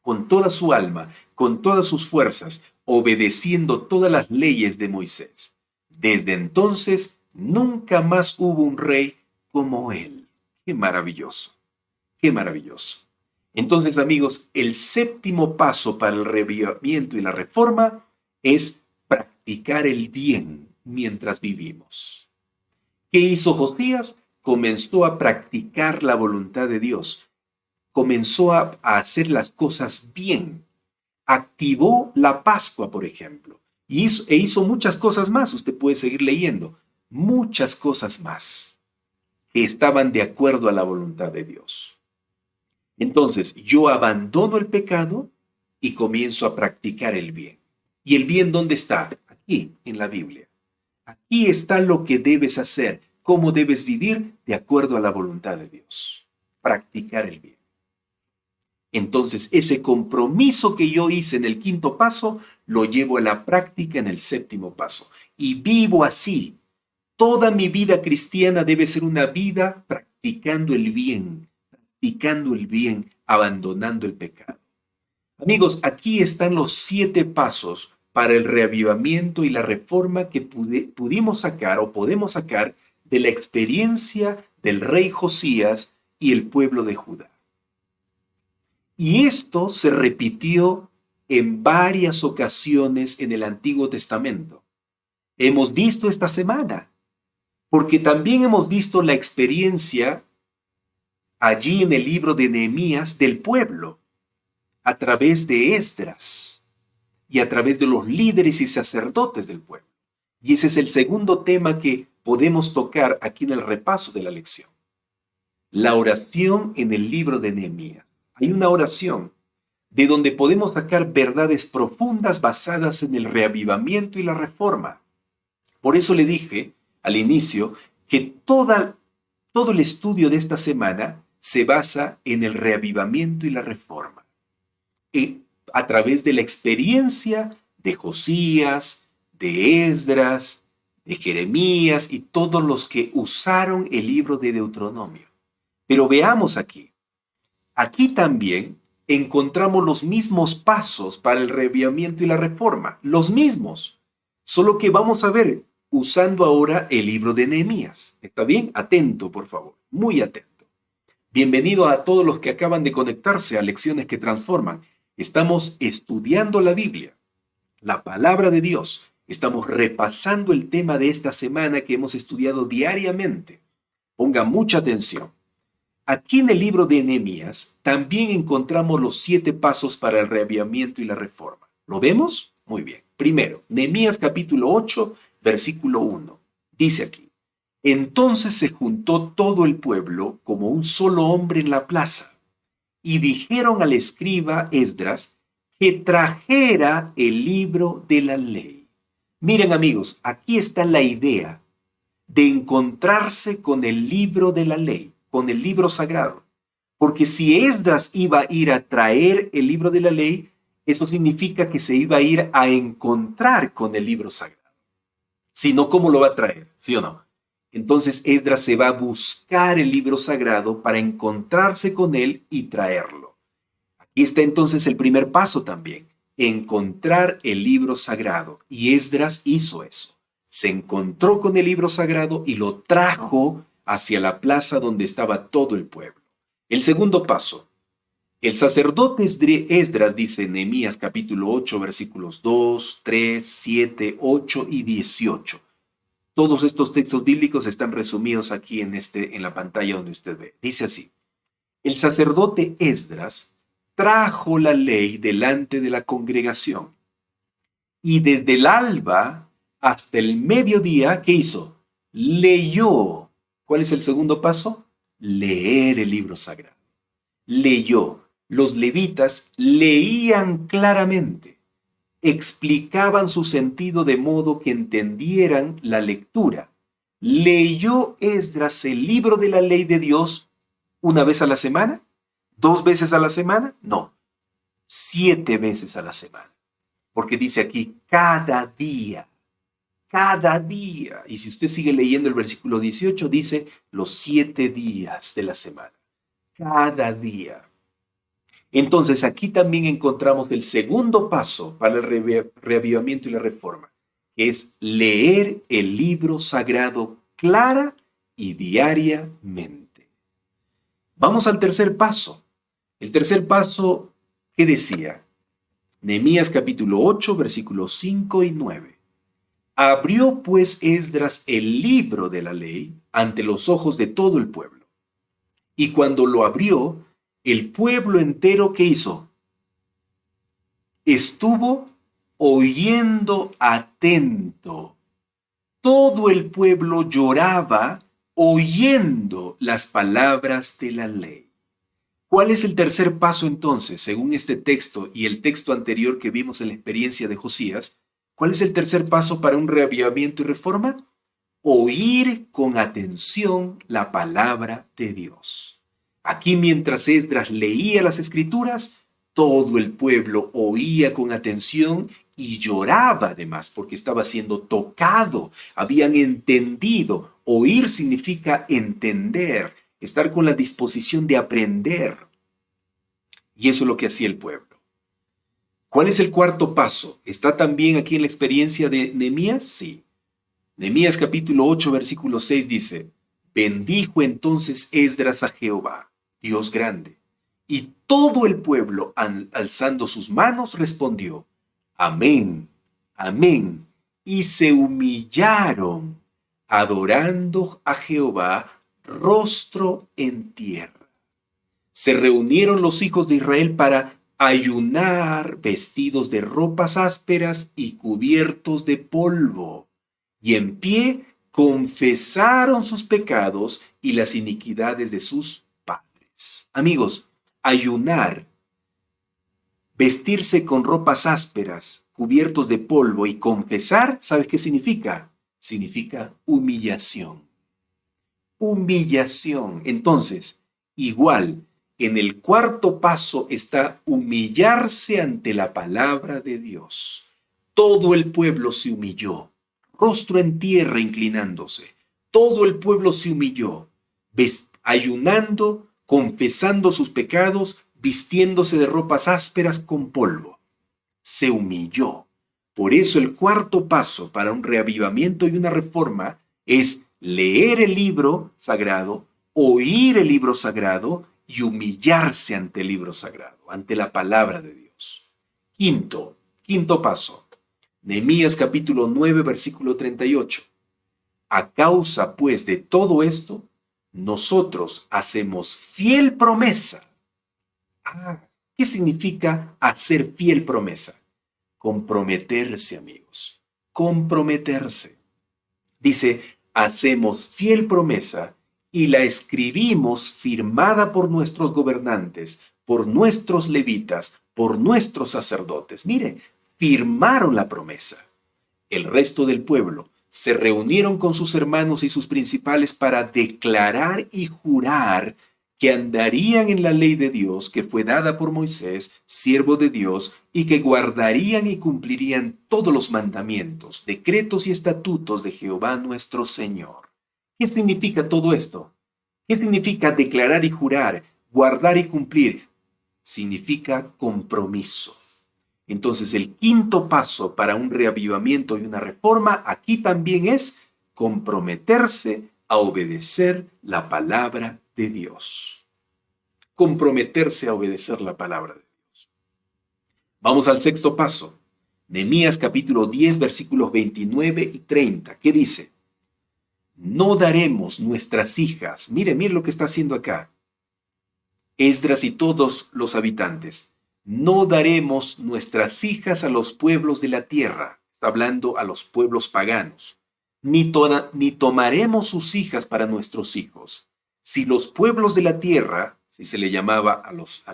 [SPEAKER 2] con toda su alma, con todas sus fuerzas, obedeciendo todas las leyes de Moisés. Desde entonces, nunca más hubo un rey como él. ¡Qué maravilloso! ¡Qué maravilloso! Entonces, amigos, el séptimo paso para el reavivamiento y la reforma es practicar el bien mientras vivimos. ¿Qué hizo Josías? Comenzó a practicar la voluntad de Dios. Comenzó a hacer las cosas bien. Activó la Pascua, por ejemplo. E hizo muchas cosas más. Usted puede seguir leyendo. Muchas cosas más que estaban de acuerdo a la voluntad de Dios. Entonces, yo abandono el pecado y comienzo a practicar el bien. ¿Y el bien dónde está? Aquí, en la Biblia. Aquí está lo que debes hacer, cómo debes vivir de acuerdo a la voluntad de Dios. Practicar el bien. Entonces, ese compromiso que yo hice en el quinto paso, lo llevo a la práctica en el séptimo paso. Y vivo así. Toda mi vida cristiana debe ser una vida practicando el bien, abandonando el pecado. Amigos, aquí están los 7 pasos para el reavivamiento y la reforma que pudimos sacar o podemos sacar de la experiencia del rey Josías y el pueblo de Judá. Y esto se repitió en varias ocasiones en el Antiguo Testamento. Hemos visto esta semana, porque también hemos visto la experiencia allí en el libro de Nehemías del pueblo, a través de Esdras y a través de los líderes y sacerdotes del pueblo. Y ese es el segundo tema que podemos tocar aquí en el repaso de la lección. La oración en el libro de Nehemías. Hay una oración de donde podemos sacar verdades profundas basadas en el reavivamiento y la reforma. Por eso le dije al inicio que todo el estudio de esta semana se basa en el reavivamiento y la reforma. A través de la experiencia de Josías, de Esdras, de Jeremías y todos los que usaron el libro de Deuteronomio. Pero veamos aquí. Aquí también encontramos los mismos pasos para el reavivamiento y la reforma. Los mismos. Solo que vamos a ver usando ahora el libro de Nehemías. ¿Está bien? Atento, por favor. Muy atento. Bienvenido a todos los que acaban de conectarse a Lecciones que Transforman. Estamos estudiando la Biblia, la palabra de Dios. Estamos repasando el tema de esta semana que hemos estudiado diariamente. Ponga mucha atención. Aquí en el libro de Nehemías también encontramos los 7 pasos para el reavivamiento y la reforma. ¿Lo vemos? Muy bien. Primero, Nehemías capítulo 8, versículo 1. Dice aquí: entonces se juntó todo el pueblo como un solo hombre en la plaza, y dijeron al escriba Esdras que trajera el libro de la ley. Miren amigos, aquí está la idea de encontrarse con el libro de la ley, con el libro sagrado. Porque si Esdras iba a ir a traer el libro de la ley, eso significa que se iba a ir a encontrar con el libro sagrado. Si no, ¿cómo lo va a traer? ¿Sí o no? Entonces Esdras se va a buscar el libro sagrado para encontrarse con él y traerlo. Aquí está entonces el primer paso también, encontrar el libro sagrado. Y Esdras hizo eso. Se encontró con el libro sagrado y lo trajo hacia la plaza donde estaba todo el pueblo. El segundo paso, el sacerdote Esdras, dice en Nehemías capítulo 8, versículos 2, 3, 7, 8 y 18. Todos estos textos bíblicos están resumidos aquí en la pantalla donde usted ve. Dice así: el sacerdote Esdras trajo la ley delante de la congregación, y desde el alba hasta el mediodía, ¿qué hizo? Leyó. ¿Cuál es el segundo paso? Leer el libro sagrado. Leyó. Los levitas leían claramente, explicaban su sentido de modo que entendieran la lectura. ¿Leyó Esdras el libro de la ley de Dios una vez a la semana? ¿2 veces a la semana? No, 7 veces a la semana. Porque dice aquí, cada día. Cada día. Y si usted sigue leyendo el versículo 18, dice los 7 días de la semana. Cada día. Entonces aquí también encontramos el segundo paso para el reavivamiento y la reforma, que es leer el libro sagrado clara y diariamente. Vamos al tercer paso. El tercer paso, ¿qué decía? Nehemías capítulo 8, versículos 5 y 9. Abrió pues Esdras el libro de la ley ante los ojos de todo el pueblo. Y cuando lo abrió, el pueblo entero, ¿qué hizo? Estuvo oyendo atento. Todo el pueblo lloraba oyendo las palabras de la ley. ¿Cuál es el tercer paso entonces, según este texto y el texto anterior que vimos en la experiencia de Josías? ¿Cuál es el tercer paso para un reavivamiento y reforma? Oír con atención la palabra de Dios. Aquí mientras Esdras leía las escrituras, todo el pueblo oía con atención y lloraba además porque estaba siendo tocado, habían entendido. Oír significa entender, estar con la disposición de aprender. Y eso es lo que hacía el pueblo. ¿Cuál es el cuarto paso? ¿Está también aquí en la experiencia de Nehemías? Sí. Nehemías capítulo 8, versículo 6 dice, bendijo entonces Esdras a Jehová, Dios grande, y todo el pueblo, alzando sus manos, respondió, amén, amén, y se humillaron, adorando a Jehová, rostro en tierra. Se reunieron los hijos de Israel para ayunar, vestidos de ropas ásperas y cubiertos de polvo, y en pie confesaron sus pecados y las iniquidades de sus padres. Amigos, ayunar, vestirse con ropas ásperas, cubiertos de polvo y confesar, ¿sabes qué significa? Significa humillación. Humillación. Entonces, igual, en el cuarto paso está humillarse ante la palabra de Dios. Todo el pueblo se humilló, rostro en tierra inclinándose. Todo el pueblo se humilló, ayunando, confesando sus pecados, vistiéndose de ropas ásperas con polvo. Se humilló. Por eso el cuarto paso para un reavivamiento y una reforma es leer el libro sagrado, oír el libro sagrado y humillarse ante el libro sagrado, ante la palabra de Dios. Quinto paso. Nehemías capítulo 9, versículo 38. A causa, pues, de todo esto, nosotros hacemos fiel promesa. ¿Qué significa hacer fiel promesa? Comprometerse, amigos. Comprometerse. Dice, hacemos fiel promesa y la escribimos firmada por nuestros gobernantes, por nuestros levitas, por nuestros sacerdotes. Mire, firmaron la promesa. El resto del pueblo se reunieron con sus hermanos y sus principales para declarar y jurar que andarían en la ley de Dios que fue dada por Moisés, siervo de Dios, y que guardarían y cumplirían todos los mandamientos, decretos y estatutos de Jehová nuestro Señor. ¿Qué significa todo esto? ¿Qué significa declarar y jurar, guardar y cumplir? Significa compromiso. Entonces, el quinto paso para un reavivamiento y una reforma aquí también es comprometerse a obedecer la palabra de Dios. Comprometerse a obedecer la palabra de Dios. Vamos al sexto paso. Nehemías capítulo 10, versículos 29 y 30. ¿Qué dice? No daremos nuestras hijas. Mire lo que está haciendo acá. Esdras y todos los habitantes. No daremos nuestras hijas a los pueblos de la tierra. Está hablando a los pueblos paganos. Ni tomaremos sus hijas para nuestros hijos. Si los pueblos de la tierra, si se le llamaba a los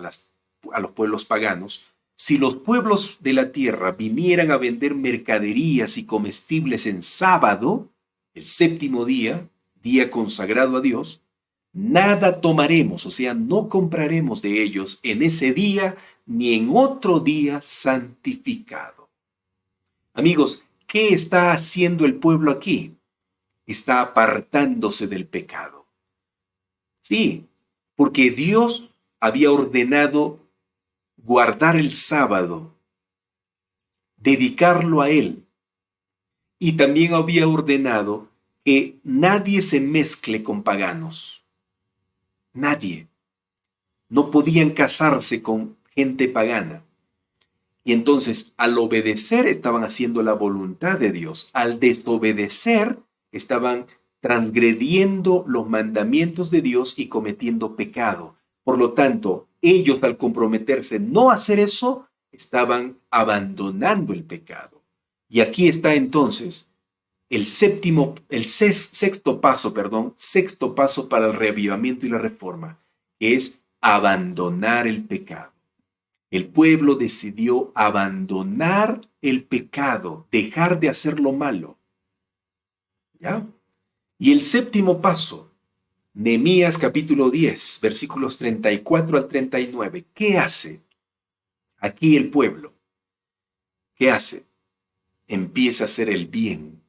[SPEAKER 2] pueblos paganos, si los pueblos de la tierra vinieran a vender mercaderías y comestibles en sábado, el séptimo día, día consagrado a Dios, nada tomaremos, o sea, no compraremos de ellos en ese día ni en otro día santificado. Amigos, ¿qué está haciendo el pueblo aquí? Está apartándose del pecado. Sí, porque Dios había ordenado guardar el sábado, dedicarlo a Él, y también había ordenado que nadie se mezcle con paganos. Nadie. No podían casarse con gente pagana. Y entonces, al obedecer, estaban haciendo la voluntad de Dios. Al desobedecer, estaban transgrediendo los mandamientos de Dios y cometiendo pecado. Por lo tanto, ellos al comprometerse no a hacer eso, estaban abandonando el pecado. Y aquí está entonces sexto paso para el reavivamiento y la reforma, que es abandonar el pecado. El pueblo decidió abandonar el pecado, dejar de hacer lo malo. ¿Ya? Y el séptimo paso, Nehemías capítulo 10, versículos 34 al 39. ¿Qué hace aquí el pueblo? ¿Qué hace? Empieza a hacer el bien.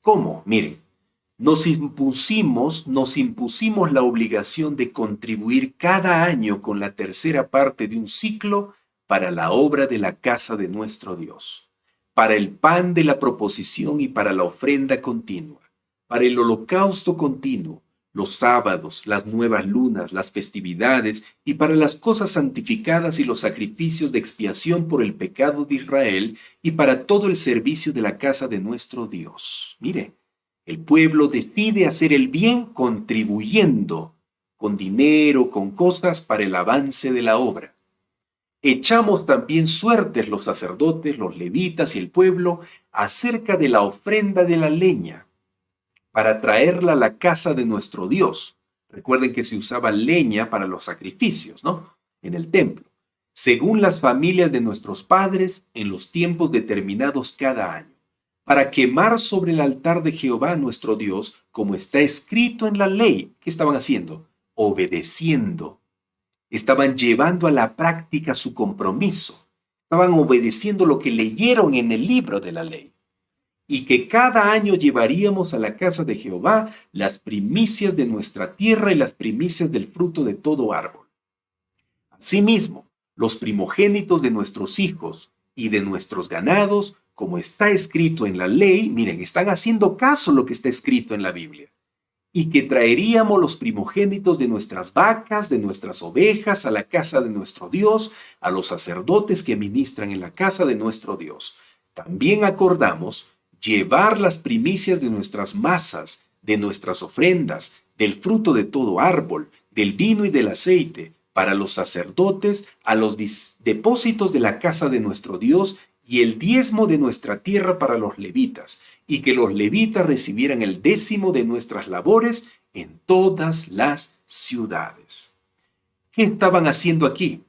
[SPEAKER 2] ¿Cómo? Miren, nos impusimos la obligación de contribuir cada año con la tercera parte de un ciclo para la obra de la casa de nuestro Dios, para el pan de la proposición y para la ofrenda continua, para el holocausto continuo, los sábados, las nuevas lunas, las festividades y para las cosas santificadas y los sacrificios de expiación por el pecado de Israel y para todo el servicio de la casa de nuestro Dios. Mire, el pueblo decide hacer el bien contribuyendo con dinero, con cosas para el avance de la obra. Echamos también suertes los sacerdotes, los levitas y el pueblo acerca de la ofrenda de la leña para traerla a la casa de nuestro Dios. Recuerden que se usaba leña para los sacrificios, ¿no? En el templo, según las familias de nuestros padres en los tiempos determinados cada año, para quemar sobre el altar de Jehová nuestro Dios, como está escrito en la ley. ¿Qué estaban haciendo? Obedeciendo. Estaban llevando a la práctica su compromiso. Estaban obedeciendo lo que leyeron en el libro de la ley. Y que cada año llevaríamos a la casa de Jehová las primicias de nuestra tierra y las primicias del fruto de todo árbol. Asimismo, los primogénitos de nuestros hijos y de nuestros ganados, como está escrito en la ley, miren, están haciendo caso a lo que está escrito en la Biblia. Y que traeríamos los primogénitos de nuestras vacas, de nuestras ovejas, a la casa de nuestro Dios, a los sacerdotes que ministran en la casa de nuestro Dios. También acordamos llevar las primicias de nuestras masas, de nuestras ofrendas, del fruto de todo árbol, del vino y del aceite, para los sacerdotes, a los depósitos de la casa de nuestro Dios y el diezmo de nuestra tierra para los levitas, y que los levitas recibieran el décimo de nuestras labores en todas las ciudades. ¿Qué estaban haciendo aquí?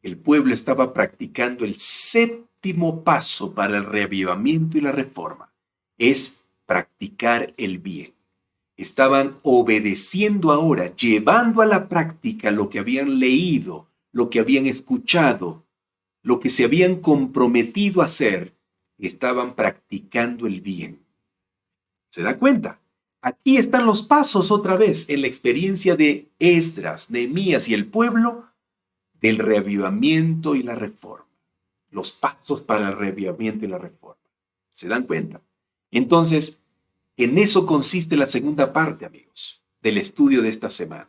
[SPEAKER 2] El pueblo estaba practicando el séptimo paso para el reavivamiento y la reforma. Es practicar el bien. Estaban obedeciendo ahora, llevando a la práctica lo que habían leído, lo que habían escuchado, lo que se habían comprometido a hacer. Estaban practicando el bien. ¿Se da cuenta? Aquí están los pasos otra vez en la experiencia de Esdras, Nehemías y el pueblo del reavivamiento y la reforma. Los pasos para el reavivamiento y la reforma. ¿Se dan cuenta? Entonces, en eso consiste la segunda parte, amigos, del estudio de esta semana.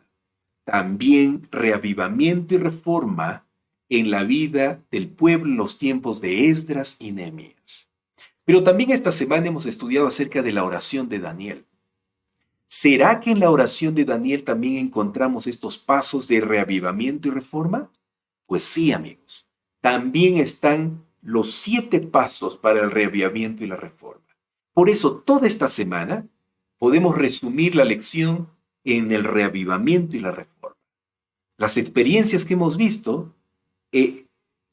[SPEAKER 2] También reavivamiento y reforma en la vida del pueblo en los tiempos de Esdras y Nehemías. Pero también esta semana hemos estudiado acerca de la oración de Daniel. ¿Será que en la oración de Daniel también encontramos estos pasos de reavivamiento y reforma? Pues sí, amigos. También están los 7 pasos para el reavivamiento y la reforma. Por eso, toda esta semana podemos resumir la lección en el reavivamiento y la reforma. Las experiencias que hemos visto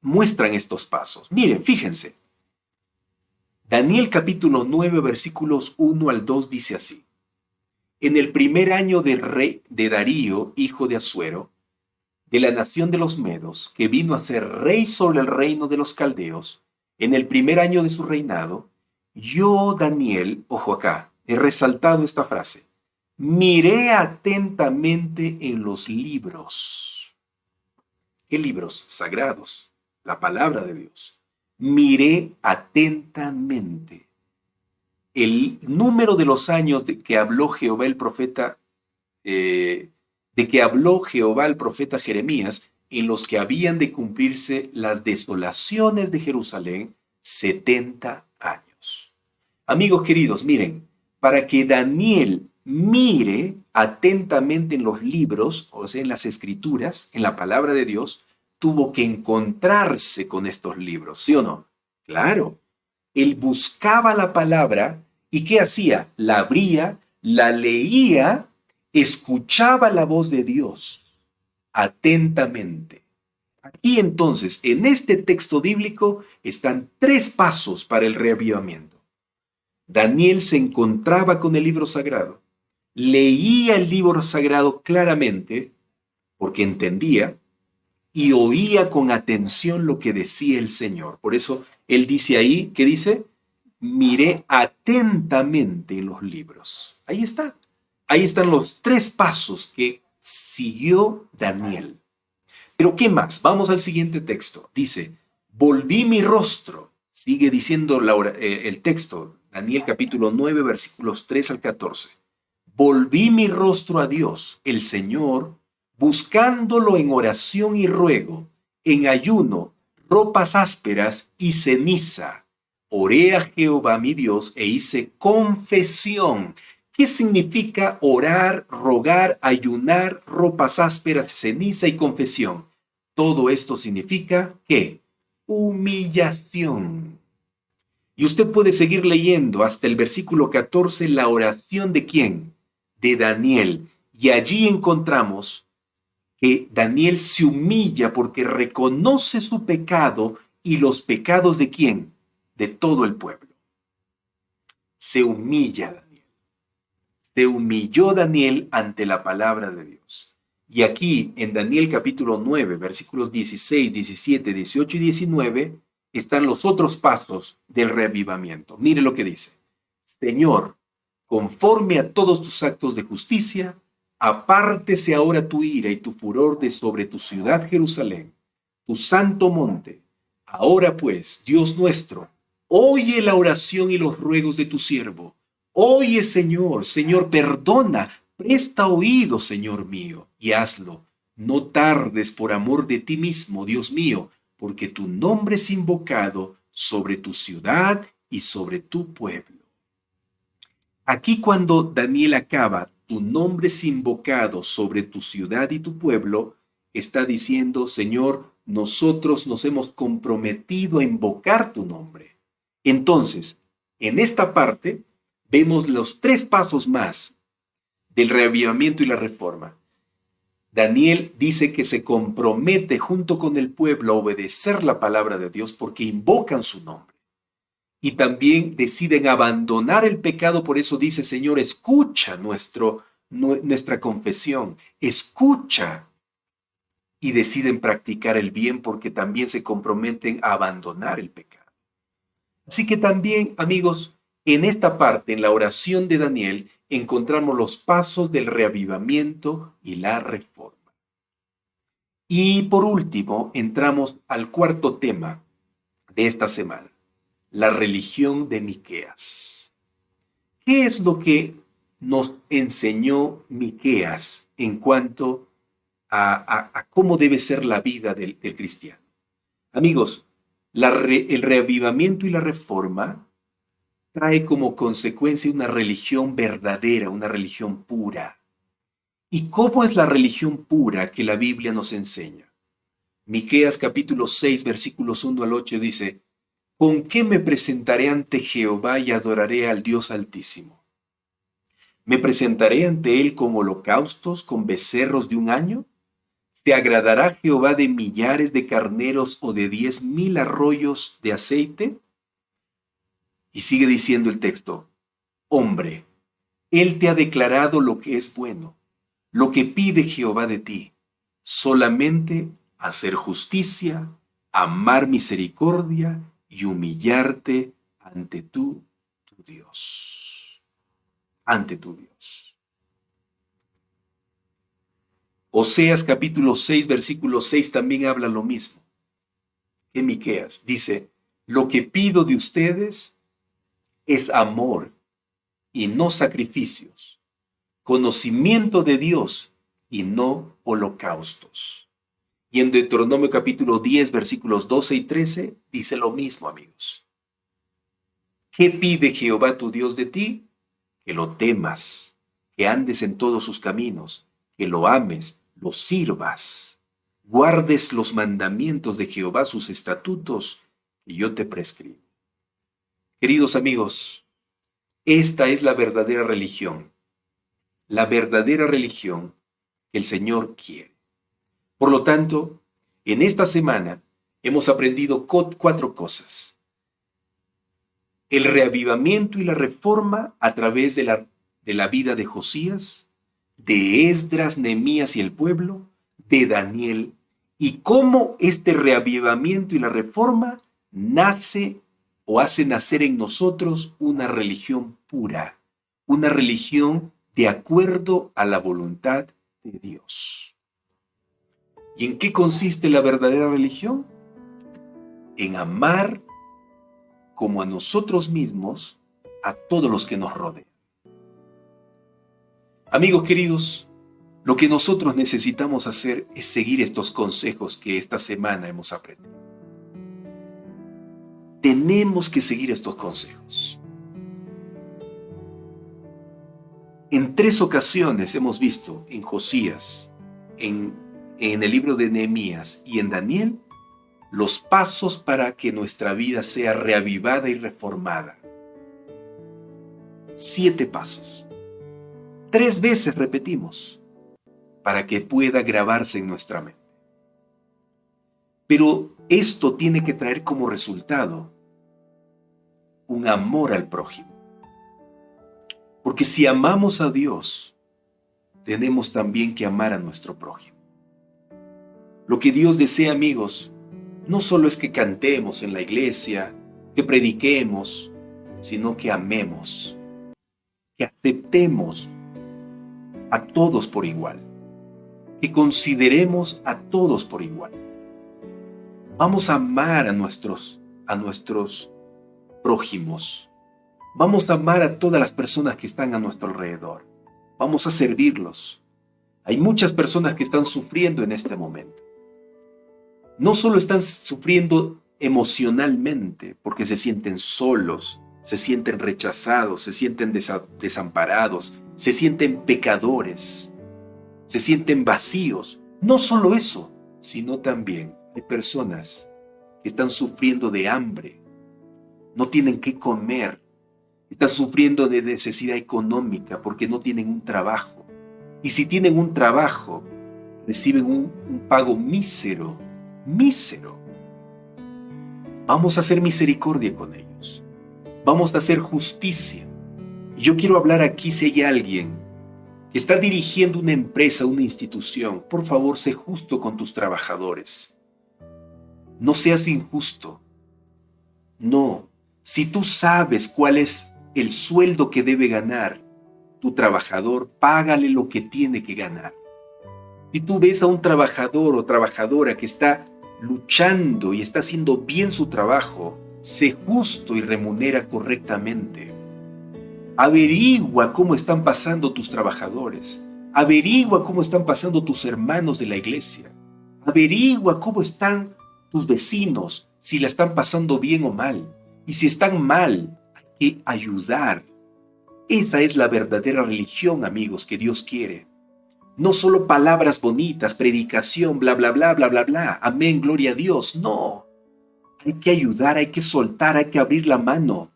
[SPEAKER 2] muestran estos pasos. Miren, fíjense. Daniel capítulo 9, versículos 1 al 2 dice así. En el primer año de Darío, hijo de Asuero, de la nación de los Medos, que vino a ser rey sobre el reino de los caldeos, en el primer año de su reinado, yo, Daniel, ojo acá, he resaltado esta frase, miré atentamente en los libros. ¿Qué libros? Sagrados, la palabra de Dios. Miré atentamente. El número de los años de que habló Jehová el profeta, el profeta Jeremías, en los que habían de cumplirse las desolaciones de Jerusalén, 70 años. Amigos queridos, miren, para que Daniel mire atentamente en los libros, o sea, en las escrituras, en la palabra de Dios, tuvo que encontrarse con estos libros, ¿sí o no? Claro, él buscaba la palabra y ¿qué hacía? La abría, la leía, escuchaba la voz de Dios atentamente. Aquí entonces, en este texto bíblico, están 3 pasos para el reavivamiento. Daniel se encontraba con el libro sagrado, leía el libro sagrado claramente, porque entendía, y oía con atención lo que decía el Señor. Por eso él dice ahí, ¿qué dice? Miré atentamente en los libros. Ahí está. Ahí están los 3 pasos que siguió Daniel. Pero ¿qué más? Vamos al siguiente texto. Dice, volví mi rostro. Sigue diciendo el texto, Daniel capítulo 9, versículos 3 al 14. Volví mi rostro a Dios, el Señor, buscándolo en oración y ruego, en ayuno, ropas ásperas y ceniza. Oré a Jehová mi Dios e hice confesión. ¿Qué significa orar, rogar, ayunar, ropas ásperas, ceniza y confesión? Todo esto significa ¿qué? Humillación. Y usted puede seguir leyendo hasta el versículo 14 la oración de ¿quién? De Daniel. Y allí encontramos que Daniel se humilla porque reconoce su pecado y los pecados de ¿quién? De todo el pueblo. Se humilla Daniel. Se humilló Daniel ante la palabra de Dios. Y aquí en Daniel capítulo 9, versículos 16, 17, 18 y 19, están los otros pasos del reavivamiento. Mire lo que dice. Señor, conforme a todos tus actos de justicia, apártese ahora tu ira y tu furor de sobre tu ciudad Jerusalén, tu santo monte. Ahora pues, Dios nuestro, oye la oración y los ruegos de tu siervo. Oye, Señor, Señor, perdona, presta oído, Señor mío, y hazlo. No tardes por amor de ti mismo, Dios mío, porque tu nombre es invocado sobre tu ciudad y sobre tu pueblo. Aquí cuando Daniel acaba, tu nombre es invocado sobre tu ciudad y tu pueblo, está diciendo, Señor, nosotros nos hemos comprometido a invocar tu nombre. Entonces, en esta parte, vemos los tres pasos más del reavivamiento y la reforma. Daniel dice que se compromete junto con el pueblo a obedecer la palabra de Dios porque invocan su nombre. Y también deciden abandonar el pecado, por eso dice, Señor, escucha nuestra confesión, escucha. Y deciden practicar el bien porque también se comprometen a abandonar el pecado. Así que también, amigos, en esta parte, en la oración de Daniel, encontramos los pasos del reavivamiento y la reforma. Y por último, entramos al cuarto tema de esta semana, la religión de Miqueas. ¿Qué es lo que nos enseñó Miqueas en cuanto a cómo debe ser la vida del cristiano? Amigos, el reavivamiento y la reforma trae como consecuencia una religión verdadera, una religión pura. ¿Y cómo es la religión pura que la Biblia nos enseña? Miqueas capítulo 6, versículos 1 al 8 dice, ¿con qué me presentaré ante Jehová y adoraré al Dios Altísimo? ¿Me presentaré ante él con holocaustos, con becerros de un año? ¿Se agradará Jehová de millares de carneros o de 10,000 arroyos de aceite? Y sigue diciendo el texto, hombre, él te ha declarado lo que es bueno, lo que pide Jehová de ti, solamente hacer justicia, amar misericordia y humillarte ante tu Dios. Ante tu Dios. Oseas capítulo 6, versículo 6 también habla lo mismo que Miqueas. Dice, lo que pido de ustedes es amor y no sacrificios, conocimiento de Dios y no holocaustos. Y en Deuteronomio capítulo 10, versículos 12 y 13, dice lo mismo, amigos. ¿Qué pide Jehová tu Dios de ti? Que lo temas, que andes en todos sus caminos, que lo ames, lo sirvas, guardes los mandamientos de Jehová, sus estatutos, que yo te prescribo. Queridos amigos, esta es la verdadera religión que el Señor quiere. Por lo tanto, en esta semana hemos aprendido 4 cosas. El reavivamiento y la reforma a través de la vida de Josías, de Esdras, Nehemías y el pueblo, de Daniel, y cómo este reavivamiento y la reforma nace o hace nacer en nosotros una religión pura, una religión de acuerdo a la voluntad de Dios. ¿Y en qué consiste la verdadera religión? En amar como a nosotros mismos a todos los que nos rodean. Amigos queridos, lo que nosotros necesitamos hacer es seguir estos consejos que esta semana hemos aprendido. Tenemos que seguir estos consejos. En 3 ocasiones hemos visto en Josías, en el libro de Nehemías y en Daniel, los pasos para que nuestra vida sea reavivada y reformada. 7 pasos. 3 veces repetimos, para que pueda grabarse en nuestra mente. Pero esto tiene que traer como resultado un amor al prójimo. Porque si amamos a Dios, tenemos también que amar a nuestro prójimo. Lo que Dios desea, amigos, no solo es que cantemos en la iglesia, que prediquemos, sino que amemos, que aceptemos a todos por igual, que consideremos a todos por igual. Vamos a amar a nuestros prójimos. Vamos a amar a todas las personas que están a nuestro alrededor. Vamos a servirlos. Hay muchas personas que están sufriendo en este momento. No solo están sufriendo emocionalmente porque se sienten solos, se sienten rechazados, se sienten desamparados, se sienten pecadores, se sienten vacíos. No solo eso, sino también hay personas que están sufriendo de hambre, no tienen qué comer, están sufriendo de necesidad económica porque no tienen un trabajo. Y si tienen un trabajo, reciben un pago mísero. Vamos a hacer misericordia con ellos. Vamos a hacer justicia. Y yo quiero hablar aquí si hay alguien que está dirigiendo una empresa, una institución. Por favor, sé justo con tus trabajadores. No seas injusto. No. Si tú sabes cuál es el sueldo que debe ganar tu trabajador, págale lo que tiene que ganar. Si tú ves a un trabajador o trabajadora que está luchando y está haciendo bien su trabajo, sé justo y remunera correctamente. Averigua cómo están pasando tus trabajadores. Averigua cómo están pasando tus hermanos de la iglesia. Averigua cómo están tus vecinos, si la están pasando bien o mal. Y si están mal, hay que ayudar. Esa es la verdadera religión, amigos, que Dios quiere. No solo palabras bonitas, predicación, bla, bla, bla, bla, bla, bla. Amén, gloria a Dios. No. Hay que ayudar, hay que soltar, hay que abrir la mano.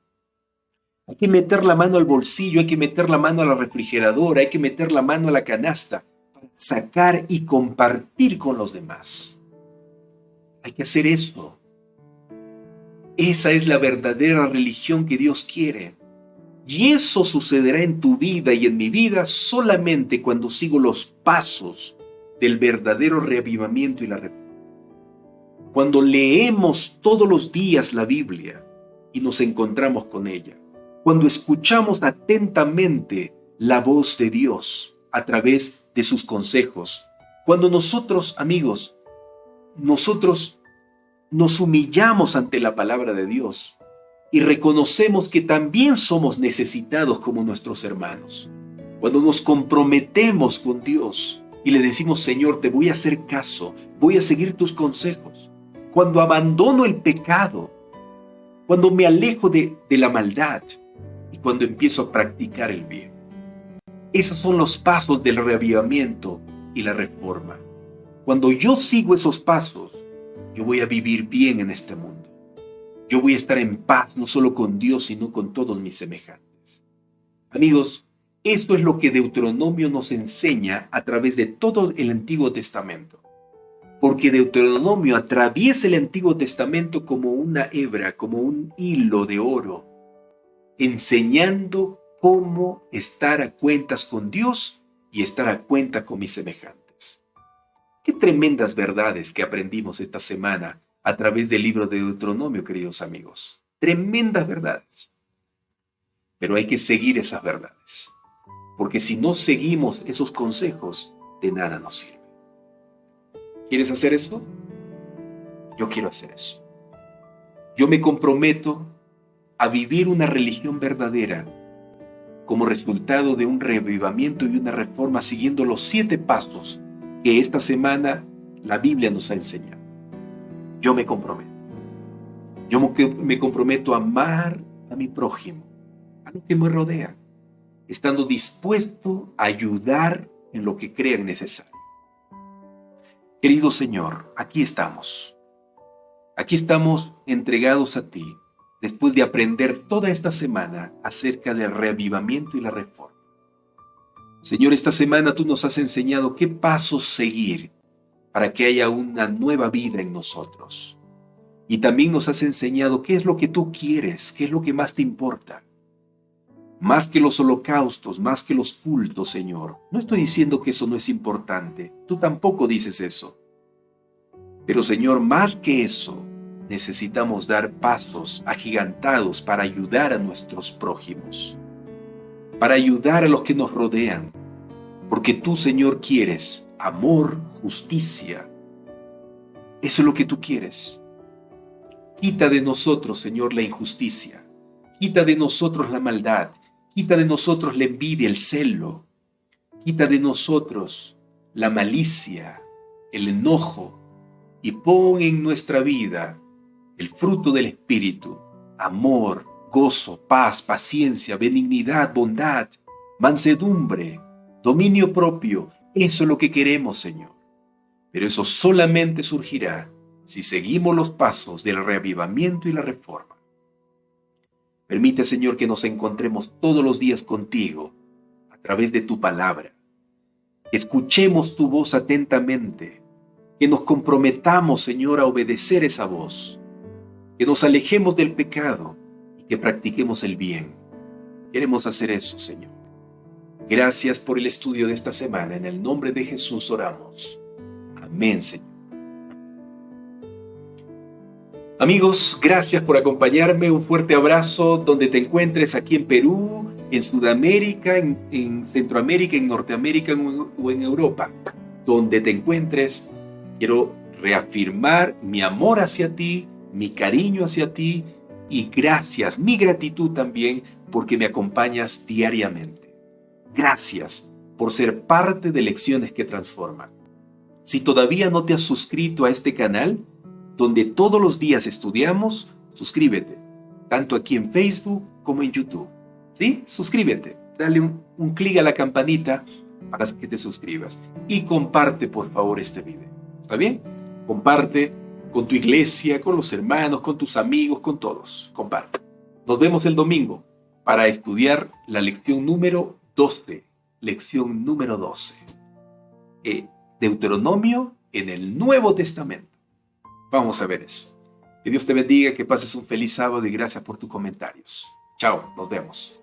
[SPEAKER 2] Hay que meter la mano al bolsillo, hay que meter la mano a la refrigeradora, hay que meter la mano a la canasta para sacar y compartir con los demás. Hay que hacer eso. Esa es la verdadera religión que Dios quiere. Y eso sucederá en tu vida y en mi vida solamente cuando sigo los pasos del verdadero reavivamiento y la reforma. Cuando leemos todos los días la Biblia y nos encontramos con ella. Cuando escuchamos atentamente la voz de Dios a través de sus consejos. Cuando nosotros, amigos, nos humillamos ante la palabra de Dios y reconocemos que también somos necesitados como nuestros hermanos. Cuando nos comprometemos con Dios y le decimos, Señor, te voy a hacer caso, voy a seguir tus consejos. Cuando abandono el pecado, cuando me alejo de la maldad y cuando empiezo a practicar el bien. Esos son los pasos del reavivamiento y la reforma. Cuando yo sigo esos pasos, yo voy a vivir bien en este mundo. Yo voy a estar en paz, no solo con Dios, sino con todos mis semejantes. Amigos, esto es lo que Deuteronomio nos enseña a través de todo el Antiguo Testamento. Porque Deuteronomio atraviesa el Antiguo Testamento como una hebra, como un hilo de oro, enseñando cómo estar a cuentas con Dios y estar a cuenta con mis semejantes. Qué tremendas verdades que aprendimos esta semana a través del libro de Deuteronomio, queridos amigos. Tremendas verdades. Pero hay que seguir esas verdades. Porque si no seguimos esos consejos, de nada nos sirve. ¿Quieres hacer eso? Yo quiero hacer eso. Yo me comprometo a vivir una religión verdadera como resultado de un reavivamiento y una reforma siguiendo los 7 pasos que esta semana la Biblia nos ha enseñado. Yo me comprometo. Me comprometo a amar a mi prójimo, a lo que me rodea, estando dispuesto a ayudar en lo que crean necesario. Querido Señor, aquí estamos. Aquí estamos entregados a ti, después de aprender toda esta semana acerca del reavivamiento y la reforma. Señor, esta semana tú nos has enseñado qué pasos seguir para que haya una nueva vida en nosotros. Y también nos has enseñado qué es lo que tú quieres, qué es lo que más te importa. Más que los holocaustos, más que los cultos, Señor. No estoy diciendo que eso no es importante. Tú tampoco dices eso. Pero, Señor, más que eso, necesitamos dar pasos agigantados para ayudar a nuestros prójimos, para ayudar a los que nos rodean, porque tú, Señor, quieres amor, justicia. Eso es lo que tú quieres. Quita de nosotros, Señor, la injusticia. Quita de nosotros la maldad. Quita de nosotros la envidia, el celo. Quita de nosotros la malicia, el enojo. Y pon en nuestra vida el fruto del Espíritu: amor, gozo, paz, paciencia, benignidad, bondad, mansedumbre, dominio propio. Eso es lo que queremos, Señor. Pero eso solamente surgirá si seguimos los pasos del reavivamiento y la reforma. Permite, Señor, que nos encontremos todos los días contigo a través de tu palabra. Que escuchemos tu voz atentamente. Que nos comprometamos, Señor, a obedecer esa voz. Que nos alejemos del pecado y que practiquemos el bien. Queremos hacer eso, Señor. Gracias por el estudio de esta semana. En el nombre de Jesús oramos. Amén, Señor. Amigos, gracias por acompañarme. Un fuerte abrazo donde te encuentres, aquí en Perú, en Sudamérica, en Centroamérica, en Norteamérica o en Europa. Donde te encuentres, quiero reafirmar mi amor hacia ti, mi cariño hacia ti y gracias, mi gratitud también porque me acompañas diariamente. Gracias por ser parte de Lecciones que Transforman. Si todavía no te has suscrito a este canal, donde todos los días estudiamos, suscríbete, tanto aquí en Facebook como en YouTube. ¿Sí? Suscríbete, dale un clic a la campanita para que te suscribas y comparte por favor este video. ¿Está bien? Comparte con tu iglesia, con los hermanos, con tus amigos, con todos. Comparte. Nos vemos el domingo para estudiar la lección número 12. Lección número 12. Deuteronomio en el Nuevo Testamento. Vamos a ver eso. Que Dios te bendiga, que pases un feliz sábado y gracias por tus comentarios. Chao, nos vemos.